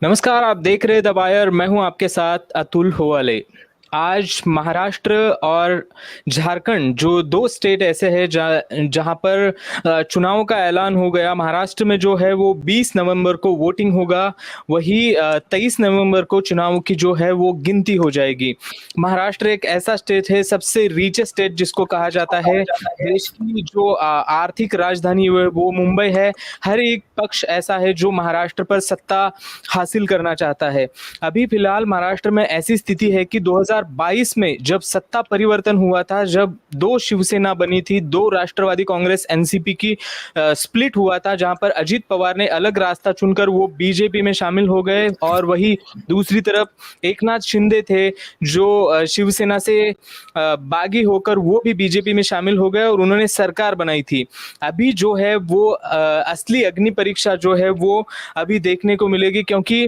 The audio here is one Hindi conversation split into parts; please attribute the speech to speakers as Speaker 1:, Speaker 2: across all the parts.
Speaker 1: नमस्कार, आप देख रहे द वायर। मैं हूं आपके साथ अतुल होवाले। आज महाराष्ट्र और झारखंड जो दो स्टेट ऐसे हैं जहां पर चुनाव का ऐलान हो गया। महाराष्ट्र में जो है वो 20 नवंबर को वोटिंग होगा, वही 23 नवंबर को चुनाव की जो है वो गिनती हो जाएगी। महाराष्ट्र एक ऐसा स्टेट है, सबसे रिचेस्ट स्टेट जिसको कहा जाता है। देश की जो आर्थिक राजधानी वो मुंबई है। हर एक पक्ष ऐसा है जो महाराष्ट्र पर सत्ता हासिल करना चाहता है। अभी फिलहाल महाराष्ट्र में ऐसी स्थिति है कि 2022 में जब सत्ता परिवर्तन हुआ था, जब दो शिवसेना बनी थी, दो राष्ट्रवादी कांग्रेस एनसीपी की स्प्लिट हुआ था, जहां पर अजीत पवार ने अलग रास्ता चुनकर वो बीजेपी में शामिल हो गए, और वही दूसरी तरफ एकनाथ शिंदे थे जो शिवसेना से बागी होकर वो भी बीजेपी में शामिल हो गए और उन्होंने सरकार बनाई थी। अभी जो है वो असली अग्नि परीक्षा जो है वो अभी देखने को मिलेगी, क्योंकि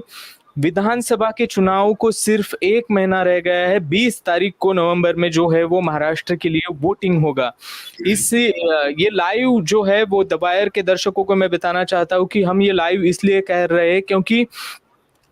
Speaker 1: विधानसभा के चुनाव को सिर्फ एक महीना रह गया है। 20 तारीख को नवंबर में जो है वो महाराष्ट्र के लिए वोटिंग होगा। ये लाइव जो है वो द वायर के दर्शकों को मैं बताना चाहता हूँ कि हम ये लाइव इसलिए कह रहे हैं क्योंकि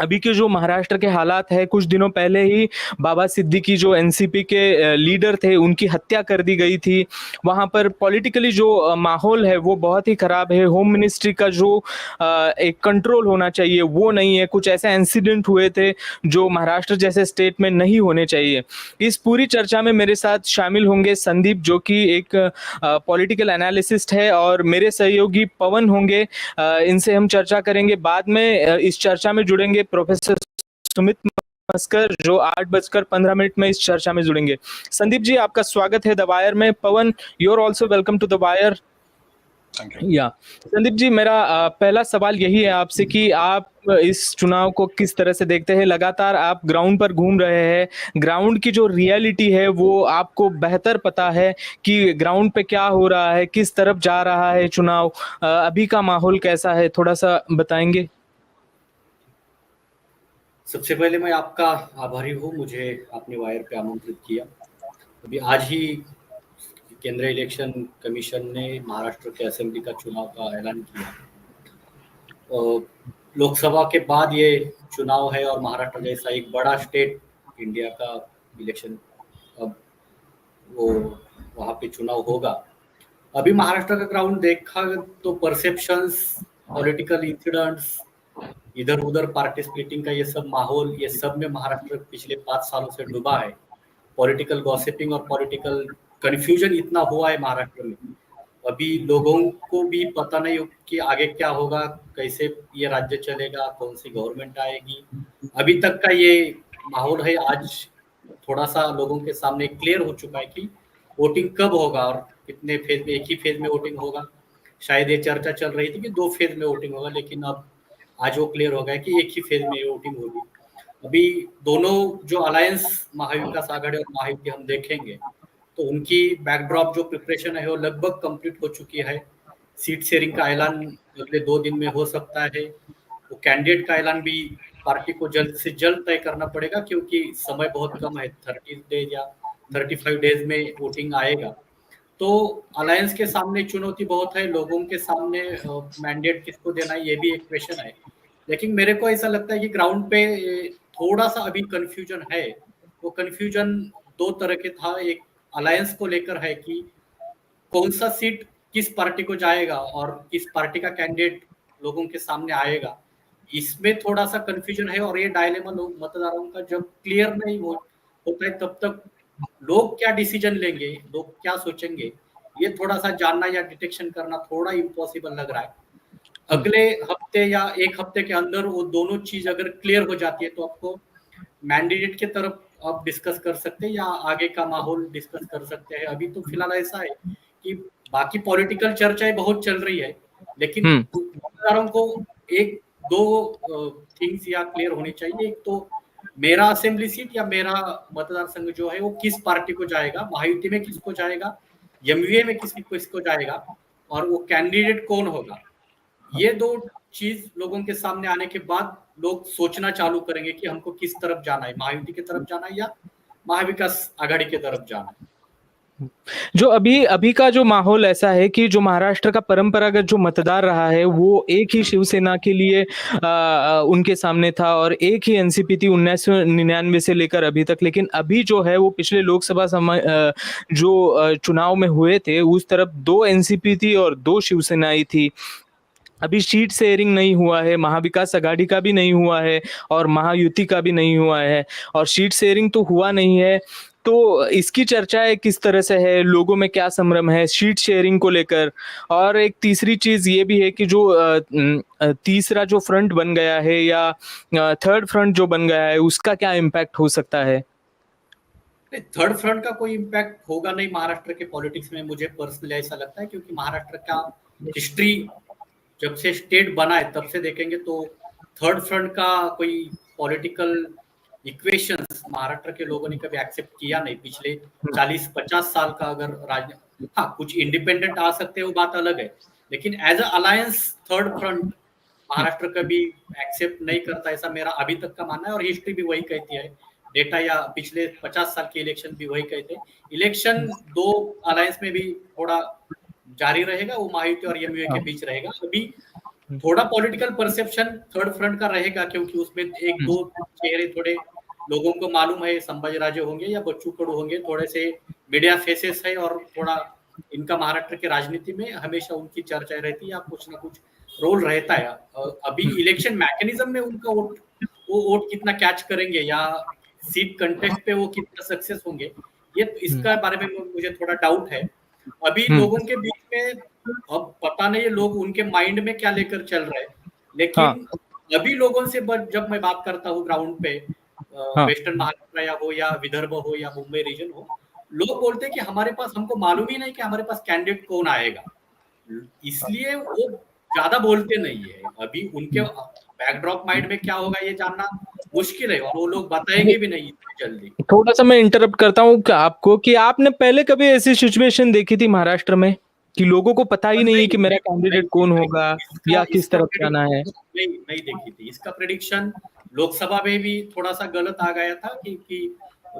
Speaker 1: अभी के जो महाराष्ट्र के हालात है, कुछ दिनों पहले ही बाबा सिद्दीकी जो एनसीपी के लीडर थे, उनकी हत्या कर दी गई थी। वहां पर पॉलिटिकली जो माहौल है वो बहुत ही खराब है। होम मिनिस्ट्री का जो एक कंट्रोल होना चाहिए वो नहीं है। कुछ ऐसे इंसिडेंट हुए थे जो महाराष्ट्र जैसे स्टेट में नहीं होने चाहिए। इस पूरी चर्चा में मेरे साथ शामिल होंगे संदीप, जो कि एक पॉलिटिकल एनालिसिस्ट है, और मेरे सहयोगी पवन होंगे। इनसे हम चर्चा करेंगे। बाद में इस चर्चा में जुड़ेंगे प्रोफेसर सुमित मस्कर, जो 8:15 में इस चर्चा में जुड़ेंगे। संदीप जी, आपका स्वागत है द वायर में। Pawan, you are also welcome to the Wire. या संदीप जी, मेरा पहला सवाल यही है आपसे कि आप इस चुनाव को किस तरह से देखते हैं। लगातार आप ग्राउंड पर घूम रहे हैं, ग्राउंड की जो रियलिटी है वो आपको बेहतर पता है कि ग्राउंड पे क्या हो रहा है, किस तरफ जा रहा है चुनाव। अभी का माहौल कैसा है, थोड़ा सा बताएंगे।
Speaker 2: सबसे पहले मैं आपका आभारी हूँ, मुझे आपने वायर पे आमंत्रित किया। अभी आज ही केंद्रीय इलेक्शन कमीशन ने महाराष्ट्र के असेंबली का चुनाव का ऐलान किया। और लोकसभा के बाद ये चुनाव है और महाराष्ट्र जैसा एक बड़ा स्टेट इंडिया का इलेक्शन, अब वो वहाँ पे चुनाव होगा। अभी महाराष्ट्र का ग्राउंड देखा तो परसेप्शंस, पॉलिटिकल इंसिडेंट्स, इधर उधर पार्टी स्प्लिटिंग का ये सब माहौल, ये सब में महाराष्ट्र पिछले 5 सालों से डूबा है। पॉलिटिकल गॉसिपिंग और पॉलिटिकल कंफ्यूजन इतना हुआ है महाराष्ट्र में। अभी लोगों को भी पता नहीं कि आगे क्या होगा, कैसे ये राज्य चलेगा, कौन सी गवर्नमेंट आएगी। अभी तक का ये माहौल है। आज थोड़ा सा लोगों के सामने क्लियर हो चुका है कि वोटिंग कब होगा और कितने फेज में, एक ही फेज में वोटिंग होगा। शायद ये चर्चा चल रही थी कि 2 फेज में वोटिंग होगा, लेकिन अब आज वो क्लियर हो गया कि एक ही फेज में वोटिंग होगी। अभी दोनों जो अलायंस महाविकास आघाड़ी और महायुति हम देखेंगे तो उनकी बैकड्रॉप जो प्रिपरेशन है वो लगभग कंप्लीट हो चुकी है। सीट शेयरिंग का ऐलान अगले 2 दिन में हो सकता है। वो कैंडिडेट का ऐलान भी पार्टी को जल्द से जल्द तय करना पड़ेगा, क्योंकि समय बहुत कम है। 30 डेज या 35 डेज में वोटिंग आएगा। तो अलायंस के सामने चुनौती बहुत है। लोगों के सामने मैंडेट किसको देना है ये भी एक क्वेश्चन है। लेकिन मेरे को ऐसा लगता है कि ग्राउंड पे थोड़ा सा अभी कंफ्यूजन है। वो कंफ्यूजन 2 तरह के था। एक अलायंस को लेकर है कि कौन सा सीट किस पार्टी को जाएगा और किस पार्टी का कैंडिडेट लोगों के सामने आएगा, इसमें थोड़ा सा कंफ्यूजन है। और ये डायलेमा लोग मतदारों का जब क्लियर नहीं होता है तब तक लोग क्या डिसीजन लेंगे, लोग क्या सोचेंगे, ये थोड़ा सा जानना या डिटेक्शन करना थोड़ा इम्पॉसिबल लग रहा है। अगले हफ्ते या 1 हफ्ते के अंदर वो दोनों चीज अगर क्लियर हो जाती है तो आपको मैंडेट की तरफ आप डिस्कस कर सकते हैं या आगे का माहौल डिस्कस कर सकते हैं। अभी तो फिलहाल ऐसा है कि बाकी पॉलिटिकल चर्चाएं बहुत चल रही है, लेकिन मतदारों को एक दो थिंग्स या क्लियर होनी चाहिए। एक तो मेरा असेंबली सीट या मेरा मतदार संघ जो है वो किस पार्टी को जाएगा, महायुति में किसको जाएगा, एमवीए में किसको जाएगा, और वो कैंडिडेट कौन होगा। ये 2 चीज लोगों के सामने आने के बाद लोग सोचना चालू करेंगे कि हमको किस तरफ जाना है, महायुति की तरफ जाना है या महाविकास आघाड़ी की तरफ जाना है।
Speaker 1: जो अभी अभी का जो माहौल ऐसा है कि जो महाराष्ट्र का परंपरागत जो मतदार रहा है वो एक ही शिवसेना के लिए उनके सामने था और एक ही एनसीपी थी 1999 से लेकर अभी तक। लेकिन अभी जो है वो पिछले लोकसभा समय जो चुनाव में हुए थे उस तरफ दो एनसीपी थी और दो शिवसेनाएं थी। अभी सीट शेयरिंग नहीं हुआ है, महाविकास आघाड़ी का भी नहीं हुआ है और महायुति का भी नहीं हुआ है। और सीट शेयरिंग तो हुआ नहीं है, तो इसकी चर्चाएं किस तरह से है, लोगों में क्या संभ्रम है सीट शेयरिंग को लेकर। और एक तीसरी चीज ये भी है कि जो तीसरा जो फ्रंट बन गया है या थर्ड फ्रंट जो बन गया है उसका क्या इम्पैक्ट हो सकता है।
Speaker 2: थर्ड फ्रंट का कोई इम्पैक्ट होगा नहीं महाराष्ट्र के पॉलिटिक्स में, मुझे पर्सनली ऐसा लगता है, क्योंकि महाराष्ट्र का हिस्ट्री जब से स्टेट बना है तब से देखेंगे तो थर्ड फ्रंट का कोई पॉलिटिकल इक्वेशंस महाराष्ट्र के लोगों ने कभी एक्सेप्ट किया नहीं पिछले 40-50 साल का। अगर राज हाँ कुछ इंडिपेंडेंट आ सकते हैं वो बात अलग है, लेकिन as a alliance third front Maharashtra कभी एक्सेप्ट नहीं करता, ऐसा मेरा अभी तक का मानना है। और हिस्ट्री भी वही कहती है, डेटा या पिछले 50 साल के इलेक्शन भी वही कहते हैं। इलेक्शन दो अलायंस में भी थोड़ा जारी रहेगा, वो महायुति और एमयूए के बीच रहेगा। अभी थोड़ा पॉलिटिकल परसेप्शन थर्ड फ्रंट का रहेगा, क्योंकि उसमें एक दो चेहरे थोड़े लोगों को मालूम है, संभाजी राजे होंगे या बच्चू कडू होंगे, थोड़े से मीडिया फेसेस है और थोड़ा इनका महाराष्ट्र की राजनीति में हमेशा उनकी चर्चा रहती है या कुछ ना कुछ रोल रहता है। अभी इलेक्शन मैकेनिज्म में उनका वो वोट कितना कैच करेंगे या सीट कंटेस्ट पे वो कितना सक्सेस होंगे, ये इसका बारे में मुझे थोड़ा डाउट है। अभी लोगों के बीच में अब पता नहीं है लोग उनके माइंड में क्या लेकर चल रहे हैं,
Speaker 1: हाँ
Speaker 2: लेकिन अभी लोगों से जब मैं बात करता हूँ ग्राउंड पे,
Speaker 1: हाँ
Speaker 2: वेस्टर्न महाराष्ट्र या हो या विदर्भ हो या मुंबई रीजन हो, लोग बोलते हैं कि हमारे पास, हमको मालूम ही नहीं कि हमारे पास कैंडिडेट कौन आएगा, इसलिए वो ज्यादा बोलते नहीं है। अभी उनके बैकड्रॉप माइंड में क्या होगा ये जानना मुश्किल है, और वो लोग बताएंगे भी नहीं इतनी जल्दी।
Speaker 1: थोड़ा सा मैं इंटरप्ट करता हूँ आपको कि आपने पहले कभी ऐसी सिचुएशन देखी थी महाराष्ट्र में कि लोगों को पता ही नहीं है
Speaker 2: नहीं,
Speaker 1: कि मेरा
Speaker 2: नहीं, नहीं,
Speaker 1: कैंडिडेट कौन
Speaker 2: नहीं,
Speaker 1: होगा
Speaker 2: इसका
Speaker 1: या किस
Speaker 2: इसका
Speaker 1: तरफ जाना है।
Speaker 2: प्रेडिक्शन नहीं देखी थी। इसका प्रेडिक्शन लोकसभा में भी थोड़ा सा गलत आ गया था कि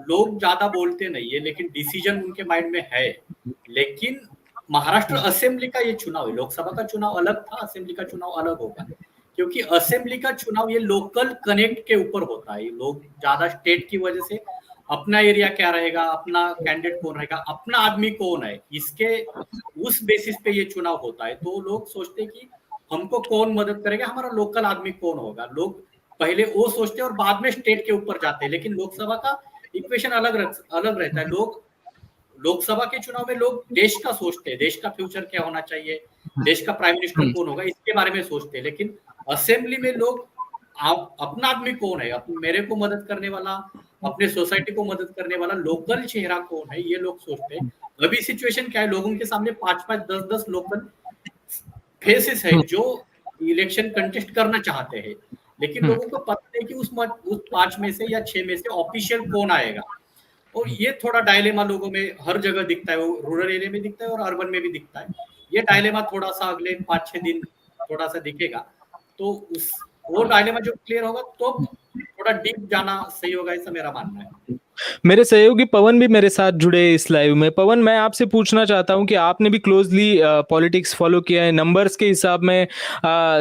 Speaker 2: लोग ज्यादा बोलते नहीं है लेकिन डिसीजन उनके माइंड में है। लेकिन महाराष्ट्र असेंबली का ये चुनाव है, लोकसभा का चुनाव अलग था, असेंबली का चुनाव अलग होगा, क्योंकि असेंबली का चुनाव ये लोकल कनेक्ट के ऊपर होता है। लोग ज्यादा स्टेट की वजह से अपना एरिया क्या रहेगा, अपना कैंडिडेट कौन रहेगा, अपना आदमी कौन है, इसके उस बेसिस पे ये चुनाव होता है। तो लोग सोचते हैं कि हमको कौन मदद करेगा, हमारा लोकल आदमी कौन होगा। लोग पहले वो सोचते हैं और बाद में स्टेट के ऊपर जाते हैं। लेकिन लोकसभा का इक्वेशन अलग रहता है। लोग लोकसभा के चुनाव में लोग देश का सोचते हैं, देश का फ्यूचर क्या होना चाहिए, देश का प्राइम मिनिस्टर कौन होगा, इसके बारे में सोचते हैं। लेकिन असेंबली में लोग आप अपना आदमी कौन है, मेरे को मदद करने वाला, अपने सोसाइटी को मदद करने वाला लोकल चेहरा कौन है, ये लोग सोचते हैं। अभी सिचुएशन क्या है, लोगों के सामने 5-5, 10-10 लोकल फेसेस है जो इलेक्शन कंटेस्ट करना चाहते हैं, लेकिन लोगों को पता नहीं कि उस 5 में से या 6 में से ऑफिशियल कौन आएगा। और ये थोड़ा डायलेमा लोगों में हर जगह दिखता है, वो रूरल एरिया में दिखता है और अर्बन में भी दिखता है। ये डायलेमा थोड़ा सा अगले 5-6 दिन थोड़ा सा दिखेगा, तो उस वो डायलेमा जो क्लियर होगा तो थोड़ा डीप जाना सही होगा, ऐसा मेरा मानना है।
Speaker 1: मेरे सहयोगी पवन भी मेरे साथ जुड़े इस लाइव में। पवन, मैं आपसे पूछना चाहता हूं कि आपने भी क्लोजली पॉलिटिक्स फॉलो किया है, नंबर्स के हिसाब में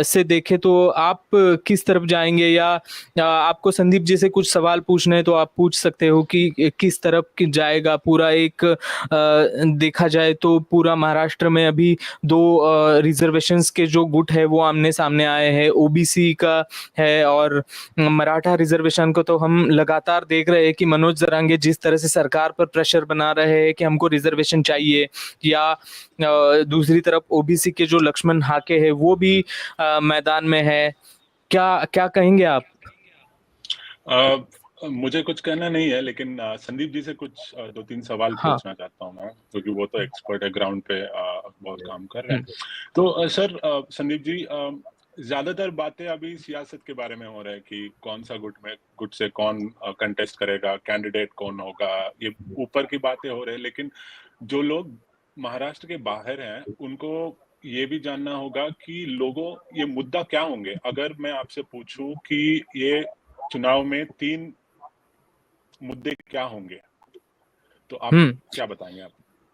Speaker 1: से देखे तो आप किस तरफ जाएंगे, या आपको संदीप जी से कुछ सवाल पूछने हैं तो आप पूछ सकते हो कि किस तरफ जाएगा पूरा एक देखा जाए तो पूरा महाराष्ट्र में अभी दो रिजर्वेशंस के जो गुट है वो आमने सामने आए हैं, ओबीसी का है और मराठा रिजर्वेशन को। तो हम लगातार देख रहे हैं कि मनोज जरांगे जिस तरह से सरकार पर प्रेशर बना रहे हैं कि हमको रिजर्वेशन चाहिए, या दूसरी तरफ ओबीसी के जो लक्ष्मण हाके हैं वो भी मैदान में है। क्या क्या कहेंगे आप?
Speaker 3: मुझे कुछ कहना नहीं है, लेकिन संदीप जी से कुछ 2-3 सवाल
Speaker 1: हाँ।
Speaker 3: पूछना चाहता हूँ मैं, क्योंकि वो तो एक्सपर्ट है, ग्राउंड पे बहुत काम कर रहे हैं। तो सर, संदीप जी, ज्यादातर बातें अभी सियासत के बारे में हो रहा है कि कौन सा गुट से कौन कंटेस्ट करेगा, कैंडिडेट कौन होगा, ये ऊपर की बातें हो रही है। लेकिन जो लोग महाराष्ट्र के बाहर हैं उनको ये भी जानना होगा कि लोगों ये मुद्दा क्या होंगे। अगर मैं आपसे पूछूं कि ये चुनाव में 3 मुद्दे क्या होंगे, तो आप क्या बताएंगे आप?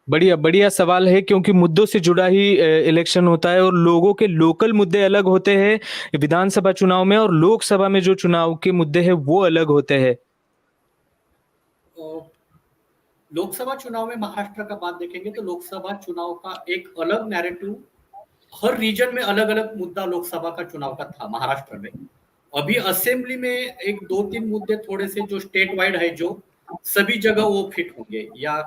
Speaker 1: बढ़िया बढ़िया सवाल है, क्योंकि मुद्दों से जुड़ा ही इलेक्शन होता है और लोगों के लोकल मुद्दे अलग होते हैं विधानसभा चुनाव में, और लोकसभा में जो चुनाव के मुद्दे हैं वो अलग होते हैं।
Speaker 2: लोकसभा चुनाव में महाराष्ट्र का बात देखेंगे तो लोकसभा चुनाव का एक अलग नैरेटिव, हर रीजन में अलग अलग मुद्दा लोकसभा का चुनाव का था महाराष्ट्र में। अभी असेंबली में एक दो तीन मुद्दे थोड़े से जो स्टेट वाइड है, जो सभी जगह वो फिट होंगे, या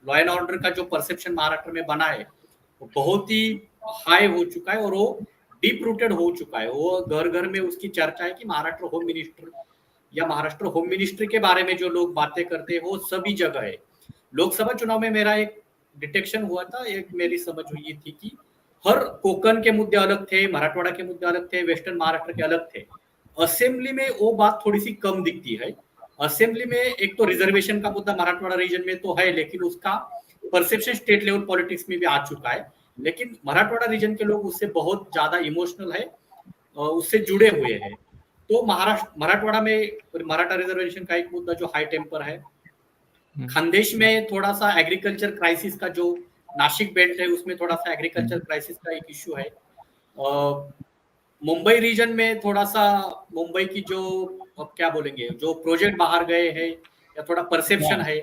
Speaker 2: लॉ एंड ऑर्डर का जो परसेप्शन महाराष्ट्र में बना है वो बहुत ही हाई हो चुका है और वो डीप रूटेड हो चुका है। वो घर घर में उसकी चर्चा है कि महाराष्ट्र होम मिनिस्टर या महाराष्ट्र होम मिनिस्ट्री के बारे में जो लोग बातें करते हैं वो सभी जगह है। लोकसभा चुनाव में मेरा एक डिटेक्शन हुआ था, एक मेरी समझ हुई थी कि हर कोकण के मुद्दे अलग थे, मराठवाड़ा के मुद्दे अलग थे, वेस्टर्न महाराष्ट्र के अलग थे। असेंबली में वो बात थोड़ी सी कम दिखती है। असेंबली में एक तो रिजर्वेशन का मुद्दा मराठवाड़ा रीजन में तो है, लेकिन उसका परसेप्शन स्टेट लेवल पॉलिटिक्स में भी आ चुका है। लेकिन मराठवाड़ा रीजन के लोग उससे बहुत ज्यादा इमोशनल है, उससे जुड़े हुए हैं। तो महाराष्ट्र मराठवाड़ा में मराठा रिजर्वेशन का एक मुद्दा जो हाई टेम्पर है। खानदेश में थोड़ा सा एग्रीकल्चर क्राइसिस का, जो नासिक बेल्ट है उसमें थोड़ा सा एग्रीकल्चर क्राइसिस का एक इश्यू है। मुंबई रीजन में थोड़ा सा मुंबई की जो, अब क्या बोलेंगे, जो प्रोजेक्ट बाहर गए हैं या थोड़ा परसेप्शन है,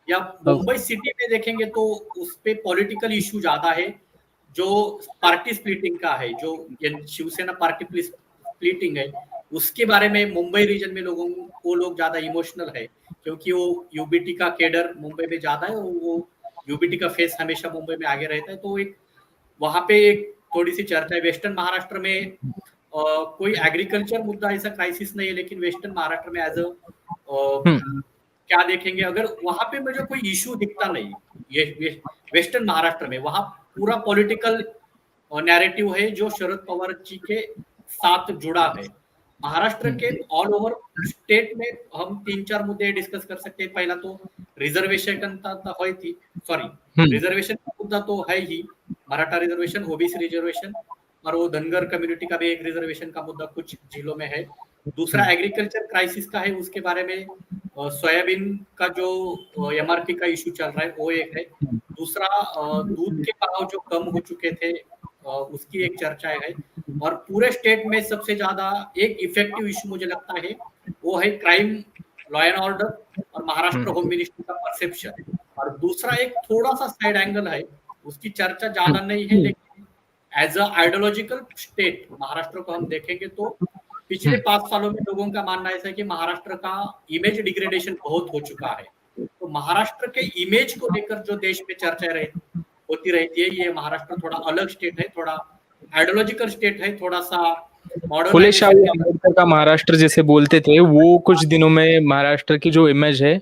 Speaker 2: या मुंबई सिटी में देखेंगे तो उस पे पॉलिटिकल इश्यू ज्यादा है, जो पार्टी स्प्लिटिंग का है, जो शिवसेना पार्टी स्प्लिटिंग है, उसके बारे में मुंबई रीजन में लोगों को लोग ज्यादा इमोशनल है, क्योंकि वो यूबीटी का केडर मुंबई में ज्यादा है और वो यूबीटी का फेस हमेशा मुंबई में आगे रहता है। तो एक वहां पे एक थोड़ी सी चर्चा है। वेस्टर्न महाराष्ट्र में कोई एग्रीकल्चर मुद्दा ऐसा क्राइसिस नहीं है, लेकिन वेस्टर्न महाराष्ट्र में एज अ क्या देखेंगे, अगर वहां पे मुझे कोई इश्यू दिखता नहीं, ये वेस्टर्न महाराष्ट्र में वहां पूरा पॉलिटिकल नैरेटिव है जो शरद पवार जी के साथ जुड़ा है। महाराष्ट्र के ऑल ओवर स्टेट में हम तीन चार मुद्दे डिस्कस कर सकते हैं। पहला तो रिजर्वेशन रिजर्वेशन का मुद्दा तो है ही, मराठा रिजर्वेशन, ओबीसी रिजर्वेशन, और वो धनगर कम्युनिटी का भी एक रिजर्वेशन का मुद्दा कुछ जिलों में है। दूसरा एग्रीकल्चर क्राइसिस का है, उसके बारे में सोयाबीन का जो एमआरपी का इश्यू चल रहा है वो एक है। दूसरा दूध के भाव जो कम हो चुके थे उसकी एक चर्चा है। और पूरे स्टेट में सबसे ज्यादा एक इफेक्टिव इश्यू मुझे लगता है वो है क्राइम, लॉ एंड ऑर्डर और महाराष्ट्र होम मिनिस्ट्री का परसेप्शन। और दूसरा एक थोड़ा सा साइड एंगल है, उसकी चर्चा ज्यादा नहीं है, लेकिन as a ideological state Maharashtra को हम देखेंगे तो पिछले 5 सालों में लोगों का मानना ऐसा है कि महाराष्ट्र का इमेज डिग्रेडेशन बहुत हो चुका है। तो महाराष्ट्र के इमेज को लेकर जो देश में चर्चा होती रहती है, ये महाराष्ट्र थोड़ा अलग स्टेट है, थोड़ा आइडियोलॉजिकल स्टेट है, थोड़ा सा
Speaker 1: फुले शाहू अम्बेडकर का महाराष्ट्र जैसे बोलते थे, वो कुछ दिनों में महाराष्ट्र की जो इमेज है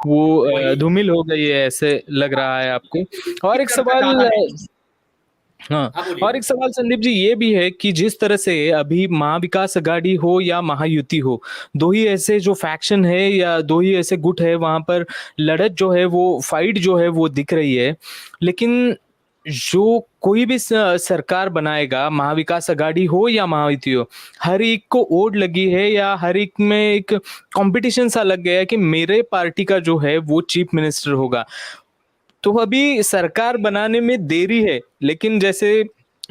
Speaker 1: वो धूमिल हो गई है, ऐसे लग रहा है आपको। और एक सवाल, हाँ, और एक सवाल संदीप जी ये भी है कि जिस तरह से अभी महाविकास अघाड़ी हो या महायुति हो, दो ही ऐसे जो फैक्शन है या दो ही ऐसे गुट है, वहां पर लड़त जो है, वो फाइट जो है वो दिख रही है। लेकिन जो कोई भी सरकार बनाएगा, महाविकास अघाड़ी हो या महायुति हो, हर एक को ओढ़ लगी है या हर एक में एक कंपटीशन सा लग गया है कि मेरे पार्टी का जो है वो चीफ मिनिस्टर होगा। तो अभी सरकार बनाने में देरी है, लेकिन जैसे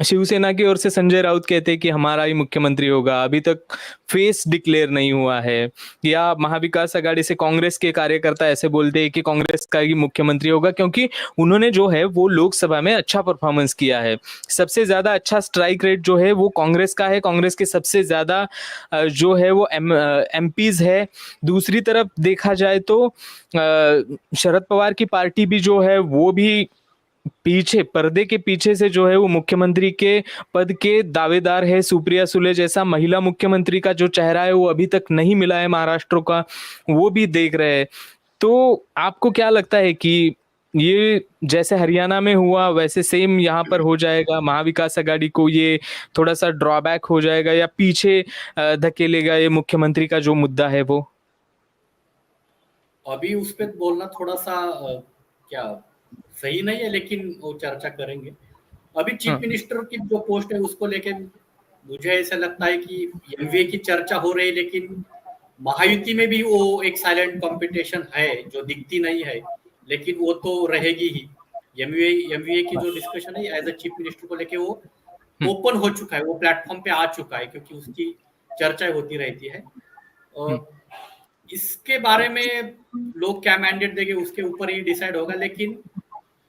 Speaker 1: शिवसेना की ओर से संजय राउत कहते हैं कि हमारा ही मुख्यमंत्री होगा, अभी तक फेस डिक्लेयर नहीं हुआ है। या महाविकास अघाड़ी से कांग्रेस के कार्यकर्ता ऐसे बोलते हैं कि कांग्रेस का ही मुख्यमंत्री होगा, क्योंकि उन्होंने जो है वो लोकसभा में अच्छा परफॉर्मेंस किया है। सबसे ज्यादा अच्छा स्ट्राइक रेट जो है वो कांग्रेस का है, कांग्रेस के सबसे ज्यादा जो है वो एमपीज है। दूसरी तरफ देखा जाए तो शरद पवार की पार्टी भी जो है वो भी पीछे, पर्दे के पीछे से जो है वो मुख्यमंत्री के पद के दावेदार है। सुप्रिया सुले जैसा महिला मुख्यमंत्री का जो चेहरा है वो अभी तक नहीं मिला है महाराष्ट्र का, वो भी देख रहे हैं। तो आपको क्या लगता है कि ये जैसे हरियाणा में हुआ वैसे सेम यहाँ पर हो जाएगा? महाविकास अघाड़ी को ये थोड़ा सा ड्रॉबैक हो जाएगा या पीछे धकेलेगा ये मुख्यमंत्री का जो मुद्दा है वो?
Speaker 2: अभी उस पर बोलना थोड़ा सा क्या सही नहीं है, लेकिन वो चर्चा करेंगे। अभी चीफ मिनिस्टर की जो पोस्ट है उसको लेके मुझे ऐसा लगता है कि एमवीए की चर्चा हो रही है, लेकिन महायुति में भी वो एक साइलेंट कंपटीशन है जो दिखती नहीं है, लेकिन वो तो रहेगी ही। एमवीए की जो डिस्कशन है एज अ चीफ मिनिस्टर को लेके वो ओपन हो चुका है, वो प्लेटफॉर्म पे आ चुका है, क्योंकि उसकी चर्चाएं होती रहती है। इसके बारे में लोग क्या मैंडेट देंगे उसके ऊपर ही डिसाइड होगा, लेकिन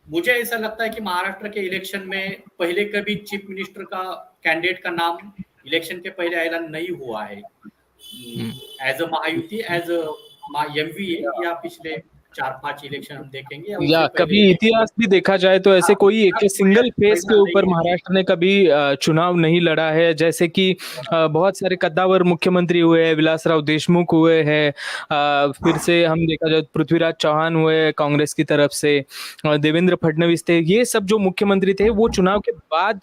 Speaker 2: मुझे ऐसा लगता है कि महाराष्ट्र के इलेक्शन में पहले कभी चीफ मिनिस्टर का कैंडिडेट का नाम इलेक्शन के पहले ऐलान नहीं हुआ है as a Mahayuti, as a MVA, या पिछले 4-5 इलेक्शन हम देखेंगे या उससे
Speaker 1: कभी
Speaker 2: पहले
Speaker 1: इतिहास भी देखा जाए तो ऐसे कोई एक सिंगल फेस के ऊपर महाराष्ट्र ने कभी चुनाव नहीं लड़ा है। जैसे कि बहुत सारे कद्दावर मुख्यमंत्री हुए हैं, विलासराव देशमुख हुए हैं, फिर से हम देखा जाए पृथ्वीराज चौहान हुए कांग्रेस की तरफ से, देवेंद्र फडणवीस थे। ये सब जो मुख्यमंत्री थे वो चुनाव के बाद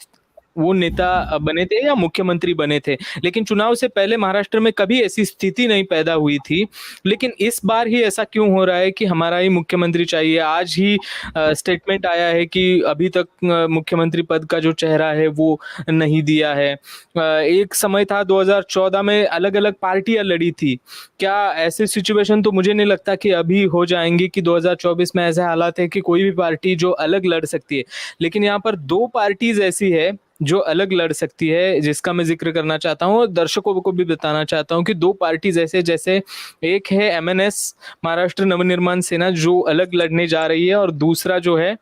Speaker 1: वो नेता बने थे या मुख्यमंत्री बने थे, लेकिन चुनाव से पहले महाराष्ट्र में कभी ऐसी स्थिति नहीं पैदा हुई थी। लेकिन इस बार ही ऐसा क्यों हो रहा है कि हमारा ही मुख्यमंत्री चाहिए? आज ही स्टेटमेंट आया है कि अभी तक मुख्यमंत्री पद का जो चेहरा है वो नहीं दिया है। एक समय था 2014 में अलग अलग पार्टियां लड़ी थी। क्या ऐसे सिचुएशन तो मुझे नहीं लगता कि अभी हो जाएंगे कि 2024 में ऐसे हालात है कि कोई भी पार्टी जो अलग लड़ सकती है। लेकिन यहाँ पर 2 पार्टीज ऐसी है जो अलग लड़ सकती है, जिसका मैं जिक्र करना चाहता हूँ और दर्शकों को भी बताना चाहता हूँ कि 2 पार्टीज ऐसे, जैसे एक है एमएनएस महाराष्ट्र नवनिर्माण सेना जो अलग लड़ने जा रही है, और दूसरा जो है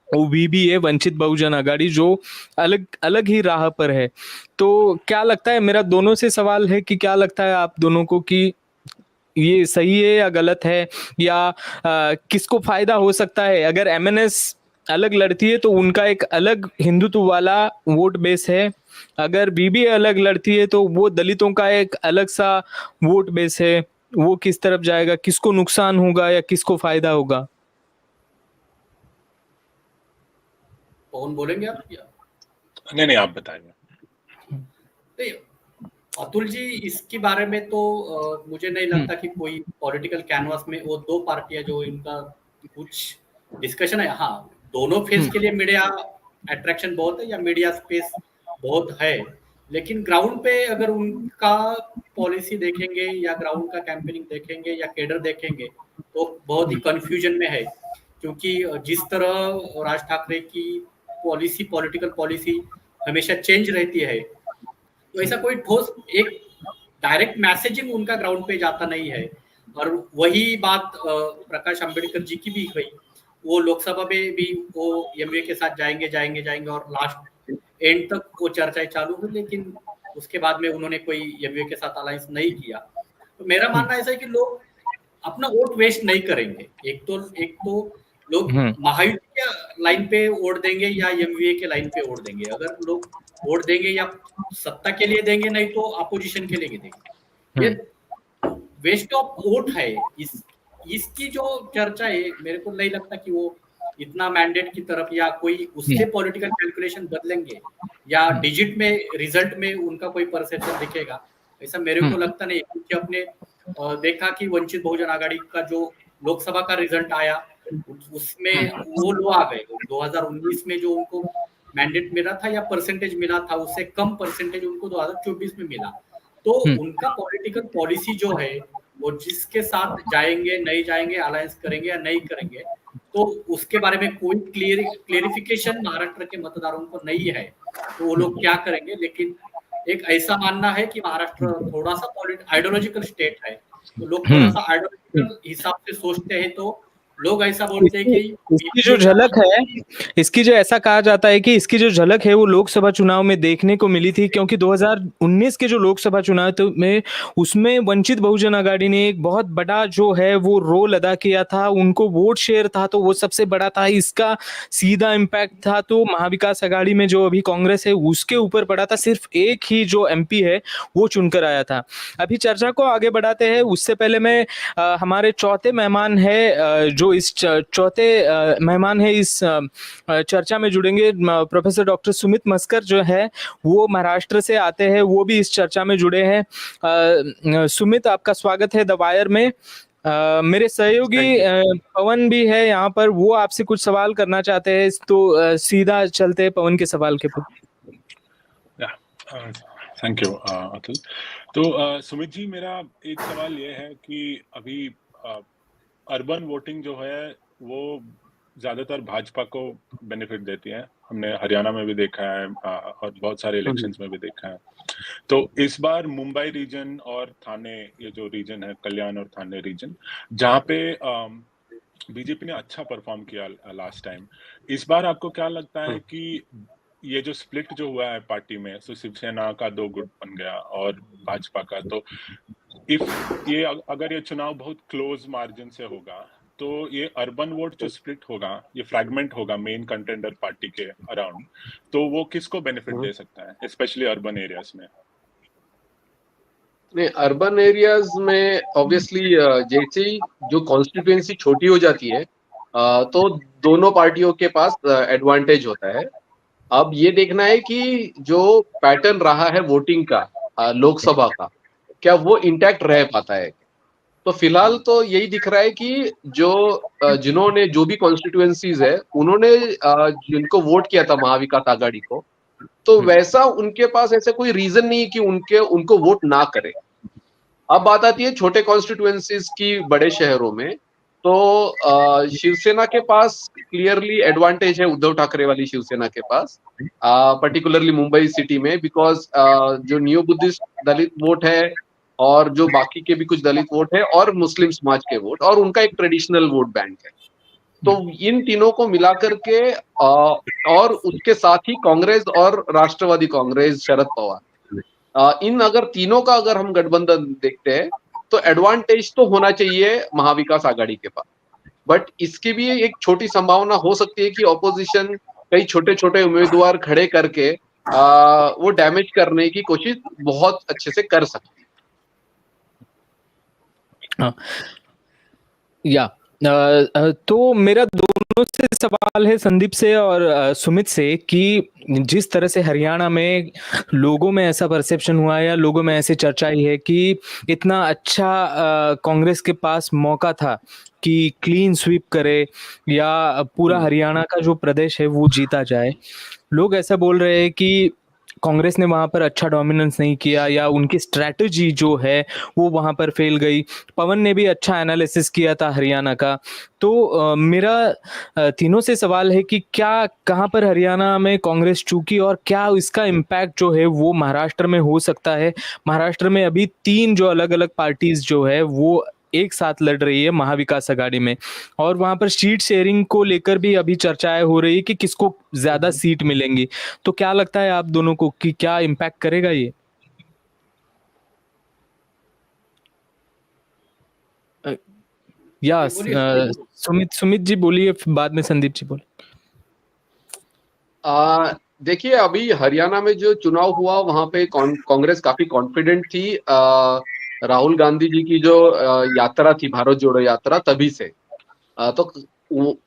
Speaker 1: वो वीबीए वंचित बहुजन आघाड़ी जो अलग अलग ही राह पर है। तो क्या लगता है, मेरा दोनों से सवाल है कि क्या लगता है आप दोनों को कि ये सही है या गलत है, या किसको फायदा हो सकता है? अगर एमएनएस अलग लड़ती है तो उनका एक अलग हिंदुत्व वाला वोट बेस है, अगर बीबीए अलग लड़ती है तो वो दलितों का एक अलग सा वोट बेस है। वो किस तरफ जाएगा, किसको नुकसान होगा या किसको फायदा होगा?
Speaker 2: कौन बोलेंगे आप या?
Speaker 3: नहीं, आप बताइए।
Speaker 2: नहीं, अतुल जी, इसके बारे में तो मुझे नहीं लगता कि कोई पॉलिटिकल कैनवास में वो 2 पार्टियां जो इनका कुछ डिस्कशन है, हाँ दोनों फेस के लिए मीडिया अट्रैक्शन बहुत है या मीडिया स्पेस बहुत है, लेकिन ग्राउंड पे अगर उनका पॉलिसी देखेंगे या ग्राउंड का कैंपेनिंग देखेंगे या केडर देखेंगे तो बहुत ही कंफ्यूजन में है, क्योंकि जिस तरह राज ठाकरे की पॉलिटिकल पॉलिसी हमेशा चेंज रहती है, तो ऐसा कोई ठोस एक डायरेक्ट मैसेजिंग उनका ग्राउंड पे जाता नहीं है। और वही बात प्रकाश अंबेडकर जी की भी हुई, वो लोकसभा में भी वो एमवीए के साथ जाएंगे और लास्ट एंड तक वो चर्चाएं चालू हुई, लेकिन उसके बाद में उन्होंने कोई एमवीए के साथ अलायंस नहीं किया। तो मेरा मानना ऐसा है कि लोग अपना वोट वेस्ट नहीं करेंगे। एक तो लोग महायुति के लाइन पे वोट देंगे या एमवीए के लाइन पे वोट देंगे। अगर लोग वोट देंगे या सत्ता के लिए देंगे, नहीं तो अपोजिशन के लिए देंगे। ये वेस्ट ऑफ वोट है। इसकी जो चर्चा है, मेरे को नहीं लगता कि वो इतना मैंडेट की तरफ या कोई उससे पॉलिटिकल कैलकुलेशन बदलेंगे या डिजिट में रिजल्ट में उनका कोई परसेप्शन दिखेगा, ऐसा मेरे को लगता नहीं। क्योंकि अपने देखा कि वंचित बहुजन आघाड़ी का जो लोकसभा का रिजल्ट आया उसमें वो लोग आ गए। 2019 में जो उनको मैंडेट मिला था या परसेंटेज मिला था, उससे कम परसेंटेज उनको 2024 में मिला। तो उनका पॉलिटिकल पॉलिसी जो है वो जिसके साथ जाएंगे नहीं जाएंगे, अलायंस करेंगे या नहीं करेंगे, तो उसके बारे में कोई क्लियरिफिकेशन महाराष्ट्र के मतदारों को नहीं है। तो वो लोग क्या करेंगे, लेकिन एक ऐसा मानना है कि महाराष्ट्र थोड़ा सा आइडियोलॉजिकल स्टेट है, तो लोग थोड़ा सा आइडियोलॉजिकल हिसाब से सोचते हैं। तो लोग ऐसा बोलते हैं कि
Speaker 1: इसकी जो झलक है, इसकी जो ऐसा कहा जाता है कि इसकी जो झलक है वो लोकसभा चुनाव में देखने को मिली थी, क्योंकि 2019 के जो लोकसभा चुनाव में उसमें वंचित बहुजन आघाड़ी ने एक बहुत बड़ा जो है वो रोल अदा किया था। उनको वोट शेयर था तो वो सबसे बड़ा था, इसका सीधा इम्पैक्ट था तो महाविकास आघाड़ी में जो अभी कांग्रेस है उसके ऊपर पड़ा था। सिर्फ एक ही जो एमपी है वो चुनकर आया था। अभी चर्चा को आगे बढ़ाते हैं, उससे पहले मैं हमारे चौथे मेहमान है जो इस चौथे मेहमान है इस चर्चा में जुड़ेंगे, प्रोफेसर डॉक्टर सुमित मस्कर जो है वो महाराष्ट्र से आते हैं, वो भी इस चर्चा में जुड़े हैं। सुमित, आपका स्वागत है द वायर में। मेरे सहयोगी पवन भी है यहाँ पर, वो आपसे कुछ सवाल करना चाहते हैं, तो सीधा चलते हैं पवन के सवाल के पर।
Speaker 3: Thank you Atul. तो सुमित जी, मेरा एक सवाल ये है कि अभी अर्बन वोटिंग जो है वो ज्यादातर भाजपा को बेनिफिट देती हैं। हमने हरियाणा में भी देखा है और बहुत सारे इलेक्शंस में भी देखा है। तो इस बार मुंबई रीजन और थाने, ये जो रीजन है कल्याण और थाने रीजन, जहाँ पे बीजेपी ने अच्छा परफॉर्म किया लास्ट टाइम, इस बार आपको क्या लगता है कि ये जो स्प्लिट जो हुआ है पार्टी में, तो शिवसेना का 2 गुट बन गया और भाजपा का, तो अगर ये चुनाव बहुत क्लोज मार्जिन से होगा, तो ये अर्बन वोट जो स्प्लिट होगा, ये फ्रैगमेंट होगा मेन कंटेंडर पार्टी के अराउंड, तो वो किसको बेनिफिट दे सकता है, स्पेशली अर्बन एरियाज में?
Speaker 4: नहीं, अर्बन एरियाज में ऑब्वियसली जैसे ही जो कॉन्स्टिट्यूएंसी छोटी हो जाती है तो दोनों पार्टियों के पास एडवांटेज होता है। अब ये देखना है कि जो पैटर्न रहा है वोटिंग का लोकसभा का, क्या वो इंटैक्ट रह पाता है। तो फिलहाल तो यही दिख रहा है कि जो जिन्होंने जो भी कॉन्स्टिट्यूएंसीज है उन्होंने जिनको वोट किया था महाविकास आघाड़ी को, तो वैसा उनके पास ऐसा कोई रीजन नहीं है कि उनको वोट ना करे। अब बात आती है छोटे कॉन्स्टिट्यूएंसीज की बड़े शहरों में, तो शिवसेना के पास क्लियरली एडवांटेज है, उद्धव ठाकरे वाली शिवसेना के पास, पर्टिकुलरली मुंबई सिटी में, बिकॉज जो न्यू बुद्धिस्ट दलित वोट है और जो बाकी के भी कुछ दलित वोट है और मुस्लिम समाज के वोट और उनका एक ट्रेडिशनल वोट बैंक है। तो इन तीनों को मिलाकर के और उसके साथ ही कांग्रेस और राष्ट्रवादी कांग्रेस शरद पवार, इन अगर तीनों का अगर हम गठबंधन देखते हैं तो एडवांटेज तो होना चाहिए महाविकास आघाड़ी के पास। बट इसकी भी एक छोटी संभावना हो सकती है कि ऑपोजिशन कई छोटे छोटे उम्मीदवार खड़े करके वो डैमेज करने की कोशिश बहुत अच्छे से कर सकती है।
Speaker 1: या तो मेरा दोनों से सवाल है, संदीप से और सुमित से, कि जिस तरह से हरियाणा में लोगों में ऐसा परसेप्शन हुआ या लोगों में ऐसी चर्चा ही है कि इतना अच्छा कांग्रेस के पास मौका था कि क्लीन स्वीप करे या पूरा हरियाणा का जो प्रदेश है वो जीता जाए। लोग ऐसा बोल रहे हैं कि कांग्रेस ने वहां पर अच्छा डोमिनेंस नहीं किया या उनकी स्ट्रैटेजी जो है वो वहां पर फेल गई। पवन ने भी अच्छा एनालिसिस किया था हरियाणा का। तो मेरा तीनों से सवाल है कि क्या कहां पर हरियाणा में कांग्रेस चूकी और क्या इसका इम्पैक्ट जो है वो महाराष्ट्र में हो सकता है। महाराष्ट्र में अभी 3 जो अलग अलग पार्टीज जो है वो एक साथ लड़ रही है महाविकास आघाड़ी में, और वहां पर सीट शेयरिंग को लेकर भी अभी चर्चाएं हो रही है कि किसको ज्यादा सीट मिलेंगी। तो क्या लगता है आप दोनों को कि क्या इम्पैक्ट करेगा ये? या सुमित जी बोलिए, बाद में संदीप जी बोले।
Speaker 4: देखिए, अभी हरियाणा में जो चुनाव हुआ वहां पे कांग्रेस काफी कॉन्फिडेंट थी। राहुल गांधी जी की जो यात्रा थी, भारत जोड़ो यात्रा, तभी से तो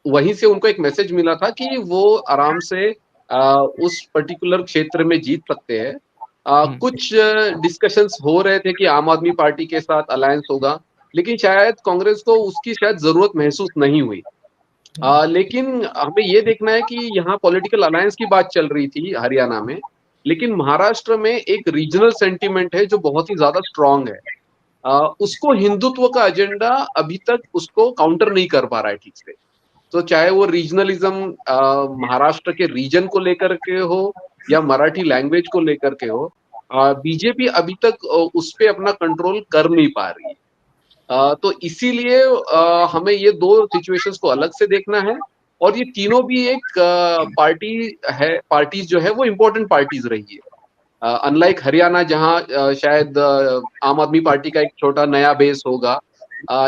Speaker 4: वहीं से उनको एक मैसेज मिला था कि वो आराम से उस पर्टिकुलर क्षेत्र में जीत सकते हैं। कुछ डिस्कशंस हो रहे थे कि आम आदमी पार्टी के साथ अलायंस होगा, लेकिन शायद कांग्रेस को उसकी शायद जरूरत महसूस नहीं हुई। लेकिन हमें ये देखना है कि यहाँ पॉलिटिकल अलायंस की बात चल रही थी हरियाणा में, लेकिन महाराष्ट्र में एक रीजनल सेंटिमेंट है जो बहुत ही ज्यादा स्ट्रांग है। उसको हिंदुत्व का एजेंडा अभी तक उसको काउंटर नहीं कर पा रहा है ठीक से। तो चाहे वो रीजनलिज्म महाराष्ट्र के रीजन को लेकर के हो या मराठी लैंग्वेज को लेकर के हो, बीजेपी अभी तक उस पे अपना कंट्रोल कर नहीं पा रही है। तो इसीलिए हमें ये 2 सिचुएशंस को अलग से देखना है, और ये तीनों भी एक पार्टीज जो है वो इम्पोर्टेंट पार्टीज रही है। अनलाइक हरियाणा जहां शायद आम आदमी पार्टी का एक छोटा नया बेस होगा,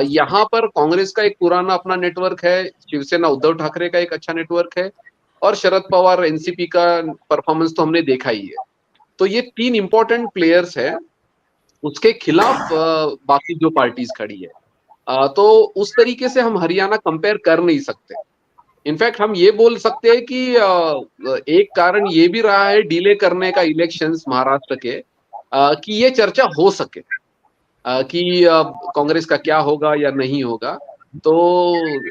Speaker 4: यहाँ पर कांग्रेस का एक पुराना अपना नेटवर्क है, शिवसेना उद्धव ठाकरे का एक अच्छा नेटवर्क है, और शरद पवार एनसीपी का परफॉर्मेंस तो हमने देखा ही है। तो ये 3 इंपॉर्टेंट प्लेयर्स है, उसके खिलाफ बाकी जो पार्टीज खड़ी है। तो उस तरीके से हम हरियाणा कंपेयर कर नहीं सकते। इनफैक्ट हम ये बोल सकते हैं कि एक कारण ये भी रहा है डिले करने का इलेक्शंस महाराष्ट्र के, कि ये चर्चा हो सके कि कांग्रेस का क्या होगा या नहीं होगा। तो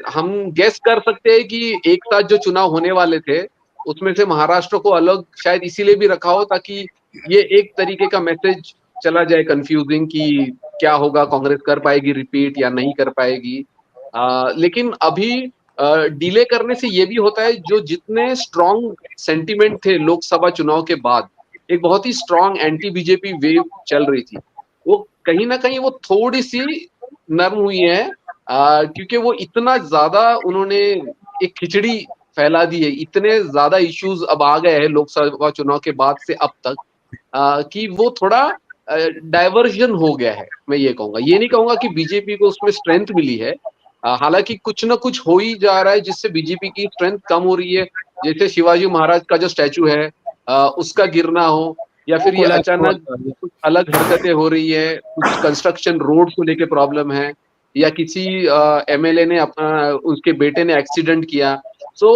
Speaker 4: हम गेस कर सकते हैं कि एक साथ जो चुनाव होने वाले थे उसमें से महाराष्ट्र को अलग शायद इसीलिए भी रखा हो ताकि ये एक तरीके का मैसेज चला जाए कंफ्यूजिंग कि क्या होगा, कांग्रेस कर पाएगी रिपीट या नहीं कर पाएगी। लेकिन अभी डिले करने से ये भी होता है, जो जितने स्ट्रॉन्ग सेंटिमेंट थे लोकसभा चुनाव के बाद, एक बहुत ही स्ट्रॉन्ग एंटी बीजेपी वेव चल रही थी, वो कहीं ना कहीं वो थोड़ी सी नर्म हुई है, क्योंकि वो इतना ज्यादा उन्होंने एक खिचड़ी फैला दी है, इतने ज्यादा इश्यूज अब आ गए हैं लोकसभा चुनाव के बाद से अब तक, कि वो थोड़ा डाइवर्जन हो गया है। मैं ये कहूंगा, ये नहीं कहूंगा कि बीजेपी को उसमें स्ट्रेंथ मिली है, हालांकि कुछ ना कुछ हो ही जा रहा है जिससे बीजेपी की स्ट्रेंथ कम हो रही है। जैसे शिवाजी महाराज का जो स्टैचू है, उसका गिरना हो, या फिर ये अचानक कुछ अलग हरकतें हो रही है, कुछ कंस्ट्रक्शन रोड को लेके प्रॉब्लम है, या किसी एमएलए ने अपना, उसके बेटे ने एक्सीडेंट किया। तो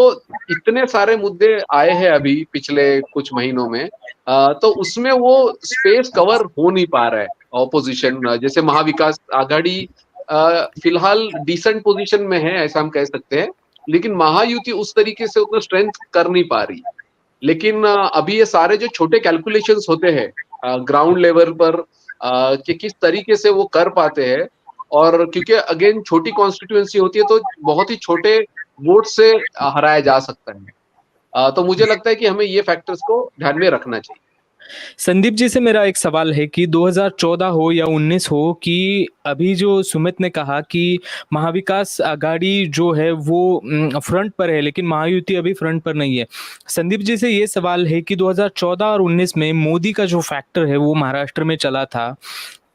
Speaker 4: इतने सारे मुद्दे आए हैं अभी पिछले कुछ महीनों में, तो उसमें वो स्पेस कवर हो नहीं पा रहा है ऑपोजिशन। जैसे महाविकास आघाड़ी फिलहाल डिसेंट पोजीशन में है, ऐसा हम कह सकते हैं, लेकिन महायुति उस तरीके से उतना स्ट्रेंथ कर नहीं पा रही। लेकिन अभी ये सारे जो छोटे कैलकुलेशंस होते हैं ग्राउंड लेवल पर, कि किस तरीके से वो कर पाते हैं, और क्योंकि अगेन छोटी कॉन्स्टिट्यूएंसी होती है तो बहुत ही छोटे वोट से हराया जा सकता है। तो मुझे लगता है कि हमें ये फैक्टर्स को ध्यान में रखना चाहिए।
Speaker 1: संदीप जी से मेरा एक सवाल है कि 2014 हो या 19 हो, कि अभी जो सुमित ने कहा कि महाविकास आघाड़ी जो है वो फ्रंट पर है, लेकिन महायुति अभी फ्रंट पर नहीं है। संदीप जी से ये सवाल है कि 2014 और 19 में मोदी का जो फैक्टर है वो महाराष्ट्र में चला था,